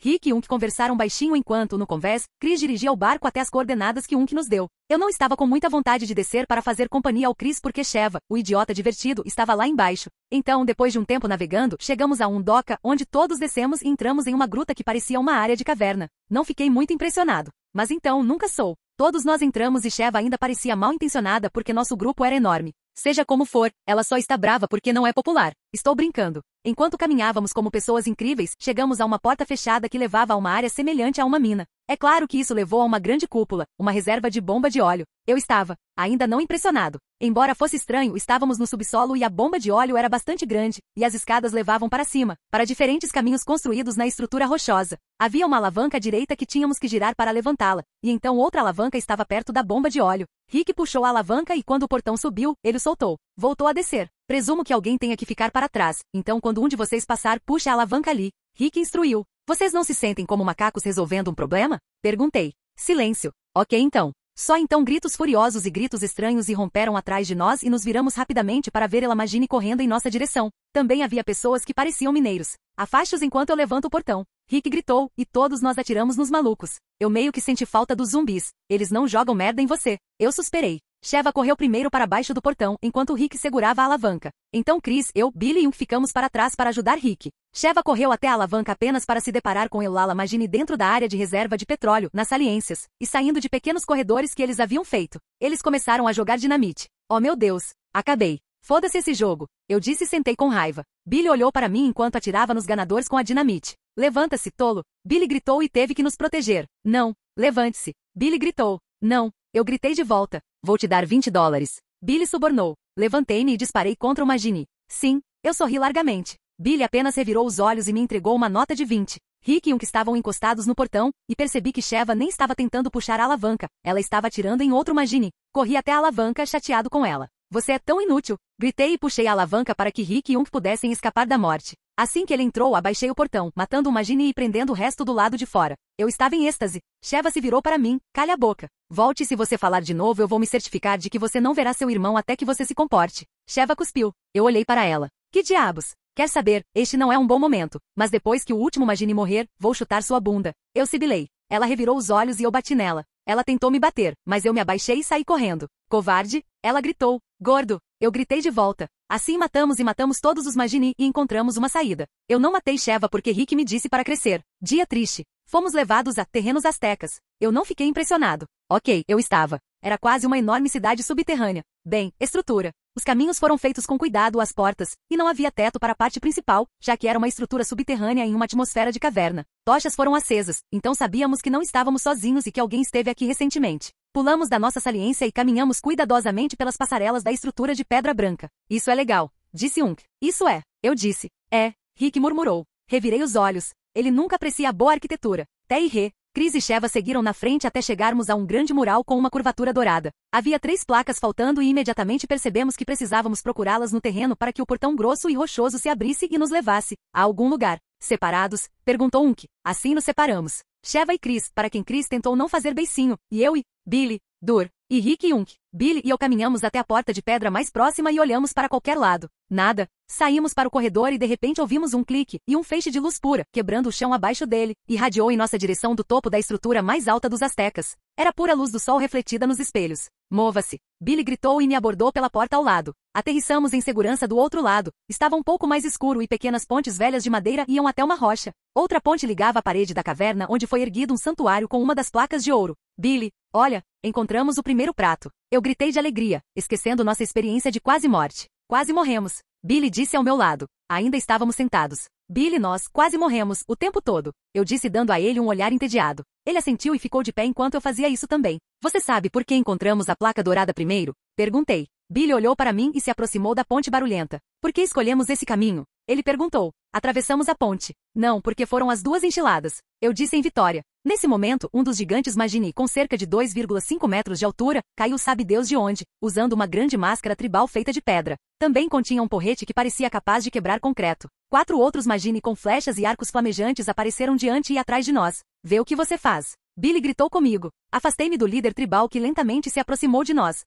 Rick e Unk conversaram baixinho enquanto, no convés, Chris dirigia o barco até as coordenadas que Unk nos deu. Eu não estava com muita vontade de descer para fazer companhia ao Chris porque Sheva, o idiota divertido, estava lá embaixo. Então, depois de um tempo navegando, chegamos a um doca onde todos descemos e entramos em uma gruta que parecia uma área de caverna. Não fiquei muito impressionado. Mas então, nunca sou. Todos nós entramos e Sheva ainda parecia mal intencionada porque nosso grupo era enorme. Seja como for, ela só está brava porque não é popular. Estou brincando. Enquanto caminhávamos como pessoas incríveis, chegamos a uma porta fechada que levava a uma área semelhante a uma mina. É claro que isso levou a uma grande cúpula, uma reserva de bomba de óleo. Eu estava, ainda não impressionado. Embora fosse estranho, estávamos no subsolo e a bomba de óleo era bastante grande, e as escadas levavam para cima, para diferentes caminhos construídos na estrutura rochosa. Havia uma alavanca à direita que tínhamos que girar para levantá-la, e então outra alavanca estava perto da bomba de óleo. Rick puxou a alavanca e quando o portão subiu, ele o soltou. Voltou a descer. Presumo que alguém tenha que ficar para trás, então quando um de vocês passar, puxe a alavanca ali. Rick instruiu. Vocês não se sentem como macacos resolvendo um problema? Perguntei. Silêncio. Ok então. Só então gritos furiosos e gritos estranhos irromperam atrás de nós e nos viramos rapidamente para ver Elamagine correndo em nossa direção. Também havia pessoas que pareciam mineiros. Afaste-os enquanto eu levanto o portão. Rick gritou, e todos nós atiramos nos malucos. Eu meio que senti falta dos zumbis. Eles não jogam merda em você. Eu suspirei. Sheva correu primeiro para baixo do portão, enquanto Rick segurava a alavanca. Então Chris, eu, Billy e Unk ficamos para trás para ajudar Rick. Sheva correu até a alavanca apenas para se deparar com Elamagine dentro da área de reserva de petróleo, nas saliências, e saindo de pequenos corredores que eles haviam feito. Eles começaram a jogar dinamite. Oh meu Deus! Acabei. Foda-se esse jogo. Eu disse e sentei com raiva. Billy olhou para mim enquanto atirava nos ganadores com a dinamite. Levanta-se, tolo. Billy gritou e teve que nos proteger. Não. Levante-se. Billy gritou. Não. Eu gritei de volta. Vou te dar $20. Billy subornou. Levantei-me e disparei contra o Magini. Sim, eu sorri largamente. Billy apenas revirou os olhos e me entregou uma nota de 20. Rick e Unk estavam encostados no portão, e percebi que Sheva nem estava tentando puxar a alavanca. Ela estava atirando em outro Magini. Corri até a alavanca, chateado com ela. Você é tão inútil. Gritei e puxei a alavanca para que Rick e Unk pudessem escapar da morte. Assim que ele entrou, abaixei o portão, matando o Magini e prendendo o resto do lado de fora. Eu estava em êxtase. Sheva se virou para mim. Calha a boca. Volte, se você falar de novo eu vou me certificar de que você não verá seu irmão até que você se comporte. Sheva cuspiu. Eu olhei para ela. Que diabos? Quer saber, este não é um bom momento, mas depois que o último Magini morrer, vou chutar sua bunda. Eu sibilei. Ela revirou os olhos e eu bati nela. Ela tentou me bater, mas eu me abaixei e saí correndo. Covarde? Ela gritou. Gordo. Eu gritei de volta. Assim matamos todos os Magini e encontramos uma saída. Eu não matei Sheva porque Rick me disse para crescer. Dia triste. Fomos levados a terrenos astecas. Eu não fiquei impressionado. Ok, eu estava. Era quase uma enorme cidade subterrânea. Bem, estrutura. Os caminhos foram feitos com cuidado às portas, e não havia teto para a parte principal, já que era uma estrutura subterrânea em uma atmosfera de caverna. Tochas foram acesas, então sabíamos que não estávamos sozinhos e que alguém esteve aqui recentemente. Pulamos da nossa saliência e caminhamos cuidadosamente pelas passarelas da estrutura de pedra branca. Isso é legal, disse Unk. Isso é, eu disse. É, Rick murmurou. Revirei os olhos. Ele nunca aprecia a boa arquitetura. Té e Rê. Chris e Sheva seguiram na frente até chegarmos a um grande mural com uma curvatura dourada. Havia 3 placas faltando e imediatamente percebemos que precisávamos procurá-las no terreno para que o portão grosso e rochoso se abrisse e nos levasse a algum lugar. Separados? Perguntou Unk. Assim nos separamos. Sheva e Chris, para quem Chris tentou não fazer beicinho, e eu e Billy, Dur, e Rick e Unk. Billy e eu caminhamos até a porta de pedra mais próxima e olhamos para qualquer lado. Nada. Saímos para o corredor e de repente ouvimos um clique e um feixe de luz pura, quebrando o chão abaixo dele, e irradiou em nossa direção do topo da estrutura mais alta dos astecas. Era pura luz do sol refletida nos espelhos. Mova-se. Billy gritou e me abordou pela porta ao lado. Aterrissamos em segurança do outro lado. Estava um pouco mais escuro e pequenas pontes velhas de madeira iam até uma rocha. Outra ponte ligava a parede da caverna onde foi erguido um santuário com uma das placas de ouro. Billy, olha, encontramos o primeiro prato. Eu gritei de alegria, esquecendo nossa experiência de quase morte. Quase morremos. Billy disse ao meu lado. Ainda estávamos sentados. Billy, nós quase morremos, o tempo todo. Eu disse dando a ele um olhar entediado. Ele assentiu e ficou de pé enquanto eu fazia isso também. Você sabe por que encontramos a placa dourada primeiro? Perguntei. Billy olhou para mim e se aproximou da ponte barulhenta. Por que escolhemos esse caminho? Ele perguntou. Atravessamos a ponte. Não, porque foram as 2 enchiladas. Eu disse em vitória. Nesse momento, um dos gigantes Magini, com cerca de 2,5 metros de altura, caiu sabe Deus de onde, usando uma grande máscara tribal feita de pedra. Também continha um porrete que parecia capaz de quebrar concreto. 4 outros Magini com flechas e arcos flamejantes apareceram diante e atrás de nós. Vê o que você faz. Billy gritou comigo. Afastei-me do líder tribal que lentamente se aproximou de nós.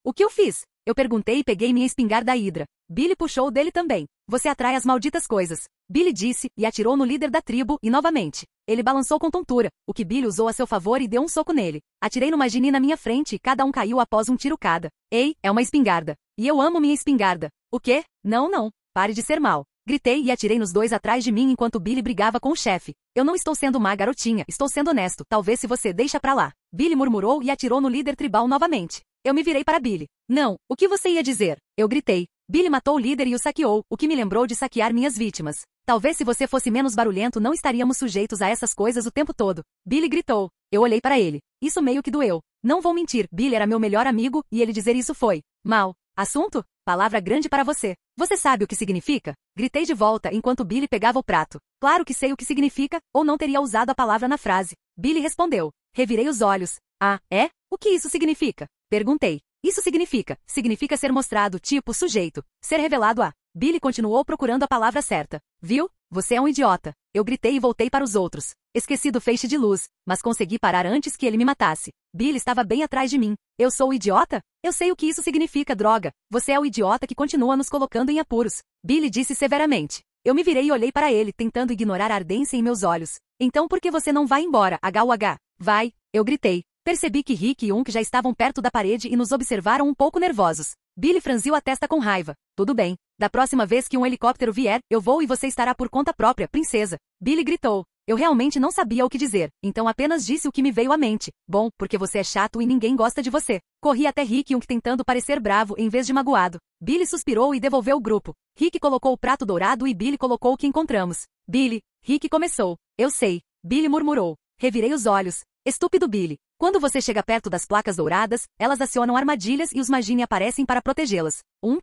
O que eu fiz? Eu perguntei e peguei minha espingarda Hydra. Billy puxou dele também. Você atrai as malditas coisas. Billy disse, e atirou no líder da tribo, e novamente. Ele balançou com tontura, o que Billy usou a seu favor e deu um soco nele. Atirei no Magini na minha frente e cada um caiu após um tiro cada. Ei, é uma espingarda. E eu amo minha espingarda. O quê? Não, não. Pare de ser mal. Gritei e atirei nos dois atrás de mim enquanto Billy brigava com o chefe. Eu não estou sendo má garotinha, estou sendo honesto, talvez se você deixa pra lá. Billy murmurou e atirou no líder tribal novamente. Eu me virei para Billy. Não, o que você ia dizer? Eu gritei. Billy matou o líder e o saqueou, o que me lembrou de saquear minhas vítimas. Talvez se você fosse menos barulhento não estaríamos sujeitos a essas coisas o tempo todo. Billy gritou. Eu olhei para ele. Isso meio que doeu. Não vou mentir, Billy era meu melhor amigo, e ele dizer isso foi mal. Assunto? Palavra grande para você. Você sabe o que significa? Gritei de volta enquanto Billy pegava o prato. Claro que sei o que significa, ou não teria usado a palavra na frase. Billy respondeu. Revirei os olhos. Ah, é? O que isso significa? Perguntei. Isso significa ser mostrado, tipo, sujeito, ser revelado a. Billy continuou procurando a palavra certa. Viu? Você é um idiota. Eu gritei e voltei para os outros. Esqueci do feixe de luz, mas consegui parar antes que ele me matasse. Billy estava bem atrás de mim. Eu sou o idiota? Eu sei o que isso significa, droga. Você é o idiota que continua nos colocando em apuros. Billy disse severamente. Eu me virei e olhei para ele, tentando ignorar a ardência em meus olhos. Então por que você não vai embora, HUH? Vai, eu gritei. Percebi que Rick e Unk já estavam perto da parede e nos observaram um pouco nervosos. Billy franziu a testa com raiva. Tudo bem. Da próxima vez que um helicóptero vier, eu vou e você estará por conta própria, princesa. Billy gritou. Eu realmente não sabia o que dizer, então apenas disse o que me veio à mente. Bom, porque você é chato e ninguém gosta de você. Corri até Rick e Unk tentando parecer bravo em vez de magoado. Billy suspirou e devolveu o grupo. Rick colocou o prato dourado e Billy colocou o que encontramos. Billy, Rick começou. Eu sei. Billy murmurou. Revirei os olhos. Estúpido Billy. Quando você chega perto das placas douradas, elas acionam armadilhas e os Magini aparecem para protegê-las.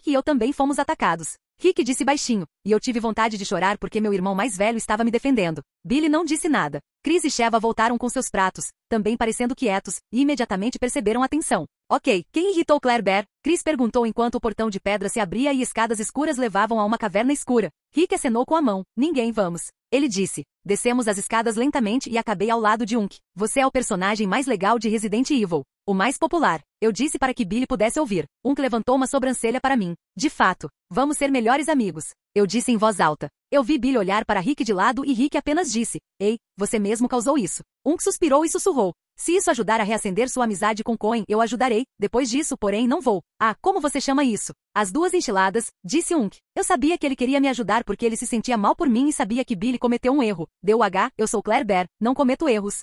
E eu também fomos atacados. Rick disse baixinho, e eu tive vontade de chorar porque meu irmão mais velho estava me defendendo. Billy não disse nada. Chris e Sheva voltaram com seus pratos, também parecendo quietos, e imediatamente perceberam a tensão. Ok, quem irritou Claire Bear? Chris perguntou enquanto o portão de pedra se abria e escadas escuras levavam a uma caverna escura. Rick acenou com a mão. Ninguém, vamos. Ele disse. Descemos as escadas lentamente e acabei ao lado de Unk. Você é o personagem mais legal de Resident Evil. O mais popular. Eu disse para que Billy pudesse ouvir. Unk levantou uma sobrancelha para mim. De fato. Vamos ser melhores amigos. Eu disse em voz alta. Eu vi Billy olhar para Rick de lado e Rick apenas disse. Ei, você mesmo causou isso. Unk suspirou e sussurrou. Se isso ajudar a reacender sua amizade com Coen, eu ajudarei. Depois disso, porém, não vou. Ah, como você chama isso? As duas enchiladas, disse Unk. Eu sabia que ele queria me ajudar porque ele se sentia mal por mim e sabia que Billy cometeu um erro. Deu H, eu sou Claire Bear, não cometo erros.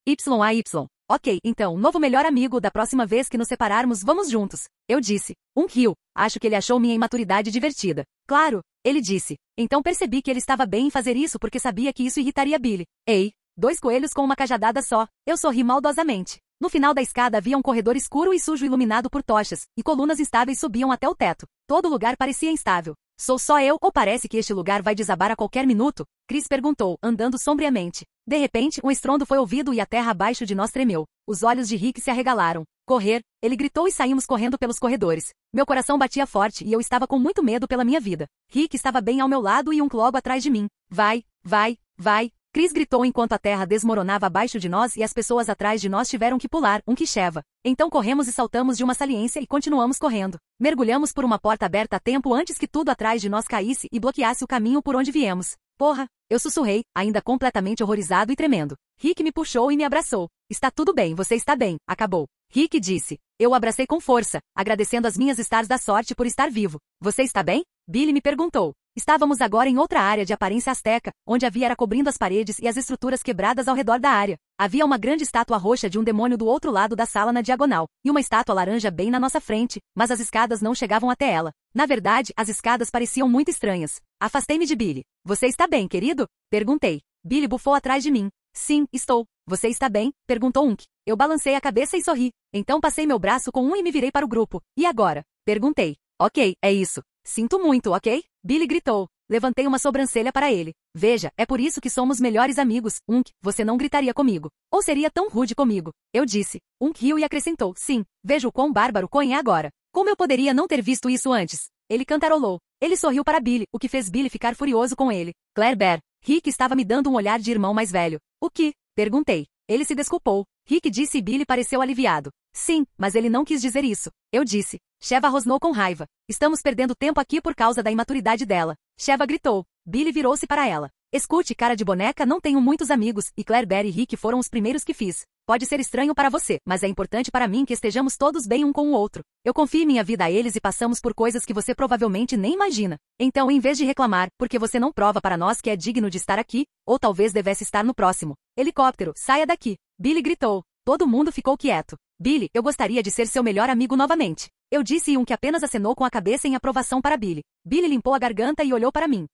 YAY. Ok, então, novo melhor amigo, da próxima vez que nos separarmos, vamos juntos. Eu disse. Riu. Acho que ele achou minha imaturidade divertida. Claro, ele disse. Então percebi que ele estava bem em fazer isso porque sabia que isso irritaria Billy. Ei. 2 coelhos com uma cajadada só. Eu sorri maldosamente. No final da escada havia um corredor escuro e sujo iluminado por tochas, e colunas instáveis subiam até o teto. Todo lugar parecia instável. Sou só eu ou parece que este lugar vai desabar a qualquer minuto? Chris perguntou, andando sombriamente. De repente, um estrondo foi ouvido e a terra abaixo de nós tremeu. Os olhos de Rick se arregalaram. Correr! Ele gritou e saímos correndo pelos corredores. Meu coração batia forte e eu estava com muito medo pela minha vida. Rick estava bem ao meu lado e logo atrás de mim. Vai, vai, vai! Chris gritou enquanto a terra desmoronava abaixo de nós e as pessoas atrás de nós tiveram que pular, que Sheva. Então corremos e saltamos de uma saliência e continuamos correndo. Mergulhamos por uma porta aberta a tempo antes que tudo atrás de nós caísse e bloqueasse o caminho por onde viemos. Porra! Eu sussurrei, ainda completamente horrorizado e tremendo. Rick me puxou e me abraçou. Está tudo bem, você está bem, acabou. Rick disse. Eu o abracei com força, agradecendo as minhas stars da sorte por estar vivo. Você está bem? Billy me perguntou. Estávamos agora em outra área de aparência asteca, onde havia era cobrindo as paredes e as estruturas quebradas ao redor da área. Havia uma grande estátua roxa de um demônio do outro lado da sala na diagonal, e uma estátua laranja bem na nossa frente, mas as escadas não chegavam até ela. Na verdade, as escadas pareciam muito estranhas. Afastei-me de Billy. Você está bem, querido? Perguntei. Billy bufou atrás de mim. Sim, estou. Você está bem? Perguntou Unk. Eu balancei a cabeça e sorri. Então passei meu braço com e me virei para o grupo. E agora? Perguntei. Ok, é isso. Sinto muito, ok? Billy gritou. Levantei uma sobrancelha para ele. Veja, é por isso que somos melhores amigos. Você não gritaria comigo. Ou seria tão rude comigo. Eu disse. Riu e acrescentou. Sim, vejo o quão bárbaro Coen é agora. Como eu poderia não ter visto isso antes? Ele cantarolou. Ele sorriu para Billy, o que fez Billy ficar furioso com ele. Claire Bear. Rick estava me dando um olhar de irmão mais velho. O que? Perguntei. Ele se desculpou. Rick disse e Billy pareceu aliviado. Sim, mas ele não quis dizer isso. Eu disse. Sheva rosnou com raiva. Estamos perdendo tempo aqui por causa da imaturidade dela. Sheva gritou. Billy virou-se para ela. Escute, cara de boneca, não tenho muitos amigos, e Claire Bear e Rick foram os primeiros que fiz. Pode ser estranho para você, mas é importante para mim que estejamos todos bem um com o outro. Eu confio minha vida a eles e passamos por coisas que você provavelmente nem imagina. Então, em vez de reclamar, porque você não prova para nós que é digno de estar aqui, ou talvez devesse estar no próximo. Helicóptero, saia daqui. Billy gritou. Todo mundo ficou quieto. Billy, eu gostaria de ser seu melhor amigo novamente. Eu disse e que apenas acenou com a cabeça em aprovação para Billy. Billy limpou a garganta e olhou para mim.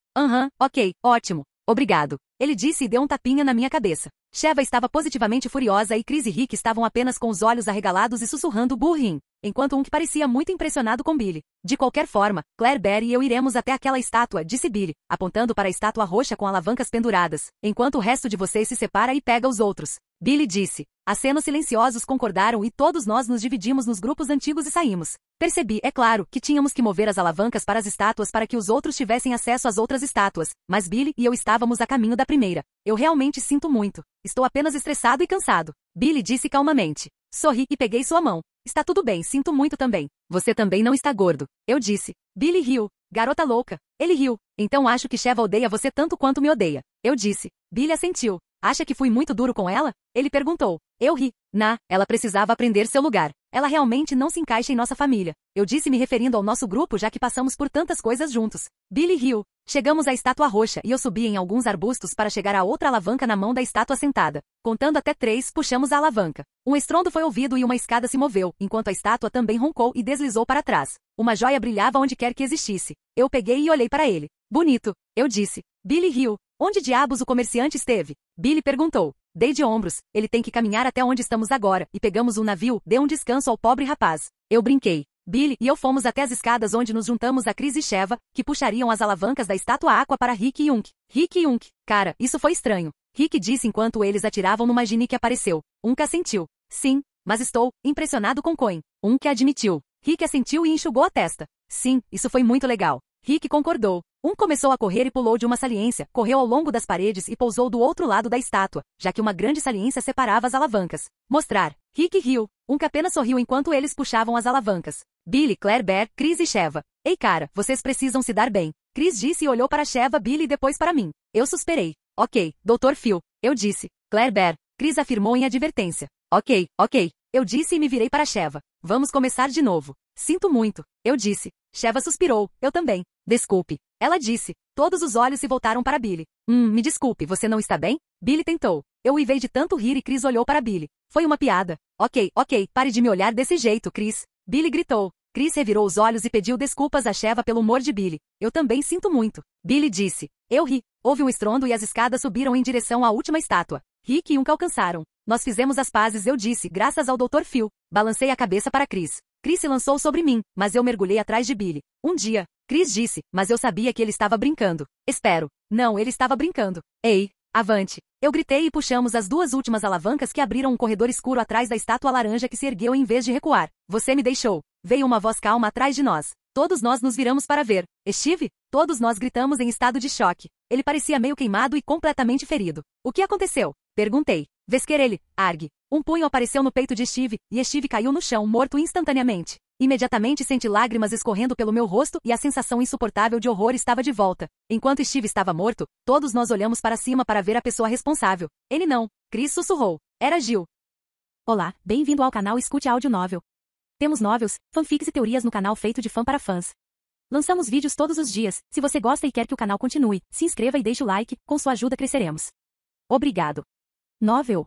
Ok, ótimo. Obrigado. Ele disse e deu um tapinha na minha cabeça. Sheva estava positivamente furiosa e Chris e Rick estavam apenas com os olhos arregalados e sussurrando burrim, enquanto que parecia muito impressionado com Billy. De qualquer forma, Claire Bear e eu iremos até aquela estátua, disse Billy, apontando para a estátua roxa com alavancas penduradas, enquanto o resto de vocês se separa e pega os outros. Billy disse. Acenos silenciosos concordaram e todos nós nos dividimos nos grupos antigos e saímos. Percebi, é claro, que tínhamos que mover as alavancas para as estátuas para que os outros tivessem acesso às outras estátuas, mas Billy e eu estávamos a caminho da primeira. Eu realmente sinto muito. Estou apenas estressado e cansado. Billy disse calmamente. Sorri e peguei sua mão. Está tudo bem, sinto muito também. Você também não está gordo. Eu disse. Billy riu. Garota louca. Ele riu. Então acho que Sheva odeia você tanto quanto me odeia. Eu disse. Billy assentiu. Acha que fui muito duro com ela? Ele perguntou. Eu ri. Ela precisava aprender seu lugar. Ela realmente não se encaixa em nossa família. Eu disse me referindo ao nosso grupo já que passamos por tantas coisas juntos. Billy riu. Chegamos à estátua roxa e eu subi em alguns arbustos para chegar à outra alavanca na mão da estátua sentada. Contando até 3, puxamos a alavanca. Um estrondo foi ouvido e uma escada se moveu, enquanto a estátua também roncou e deslizou para trás. Uma joia brilhava onde quer que existisse. Eu peguei e olhei para ele. Bonito. Eu disse. Billy riu. Onde diabos o comerciante esteve? Billy perguntou. Dei de ombros. Ele tem que caminhar até onde estamos agora, e pegamos um navio, deu um descanso ao pobre rapaz. Eu brinquei. Billy e eu fomos até as escadas onde nos juntamos a Chris e Sheva, que puxariam as alavancas da estátua Aqua para Rick e Unk. Rick e Unk. Cara, isso foi estranho. Rick disse enquanto eles atiravam numa Ginny que apareceu. Unk assentiu. Sim, mas estou impressionado com Coin. Unk admitiu. Rick assentiu e enxugou a testa. Sim, isso foi muito legal. Rick concordou. Começou a correr e pulou de uma saliência, correu ao longo das paredes e pousou do outro lado da estátua, já que uma grande saliência separava as alavancas. Mostrar. Rick riu. Apenas sorriu enquanto eles puxavam as alavancas. Billy, Claire Bear, Chris e Sheva. Ei cara, vocês precisam se dar bem. Chris disse e olhou para Sheva, Billy e depois para mim. Eu suspirei. Ok, Dr. Phil. Eu disse. Claire Bear. Chris afirmou em advertência. Ok. Eu disse e me virei para Sheva. Vamos começar de novo. Sinto muito. Eu disse. Sheva suspirou. Eu também. Desculpe. Ela disse. Todos os olhos se voltaram para Billy. Me desculpe, você não está bem? Billy tentou. Eu uivei de tanto rir e Chris olhou para Billy. Foi uma piada. Ok, pare de me olhar desse jeito, Chris. Billy gritou. Chris revirou os olhos e pediu desculpas a Sheva pelo humor de Billy. Eu também sinto muito. Billy disse. Eu ri. Houve um estrondo e as escadas subiram em direção à última estátua. Rick e Unk alcançaram. Nós fizemos as pazes, eu disse, graças ao Dr. Phil. Balancei a cabeça para Chris. Chris se lançou sobre mim, mas eu mergulhei atrás de Billy. Um dia. Chris disse, mas eu sabia que ele estava brincando. Espero. Não, ele estava brincando. Ei, avante. Eu gritei e puxamos as duas últimas alavancas que abriram um corredor escuro atrás da estátua laranja que se ergueu em vez de recuar. Você me deixou. Veio uma voz calma atrás de nós. Todos nós nos viramos para ver. Steve? Todos nós gritamos em estado de choque. Ele parecia meio queimado e completamente ferido. O que aconteceu? Perguntei. Vesquer ele, Arg. Um punho apareceu no peito de Steve, e Steve caiu no chão, morto instantaneamente. Imediatamente senti lágrimas escorrendo pelo meu rosto e a sensação insuportável de horror estava de volta. Enquanto Steve estava morto, todos nós olhamos para cima para ver a pessoa responsável. Ele não. Chris sussurrou. Era Jill. Olá, bem-vindo ao canal Escute Áudio Novel. Temos novels, fanfics e teorias no canal feito de fã para fãs. Lançamos vídeos todos os dias. Se você gosta e quer que o canal continue, se inscreva e deixe o like, com sua ajuda cresceremos. Obrigado. Novel.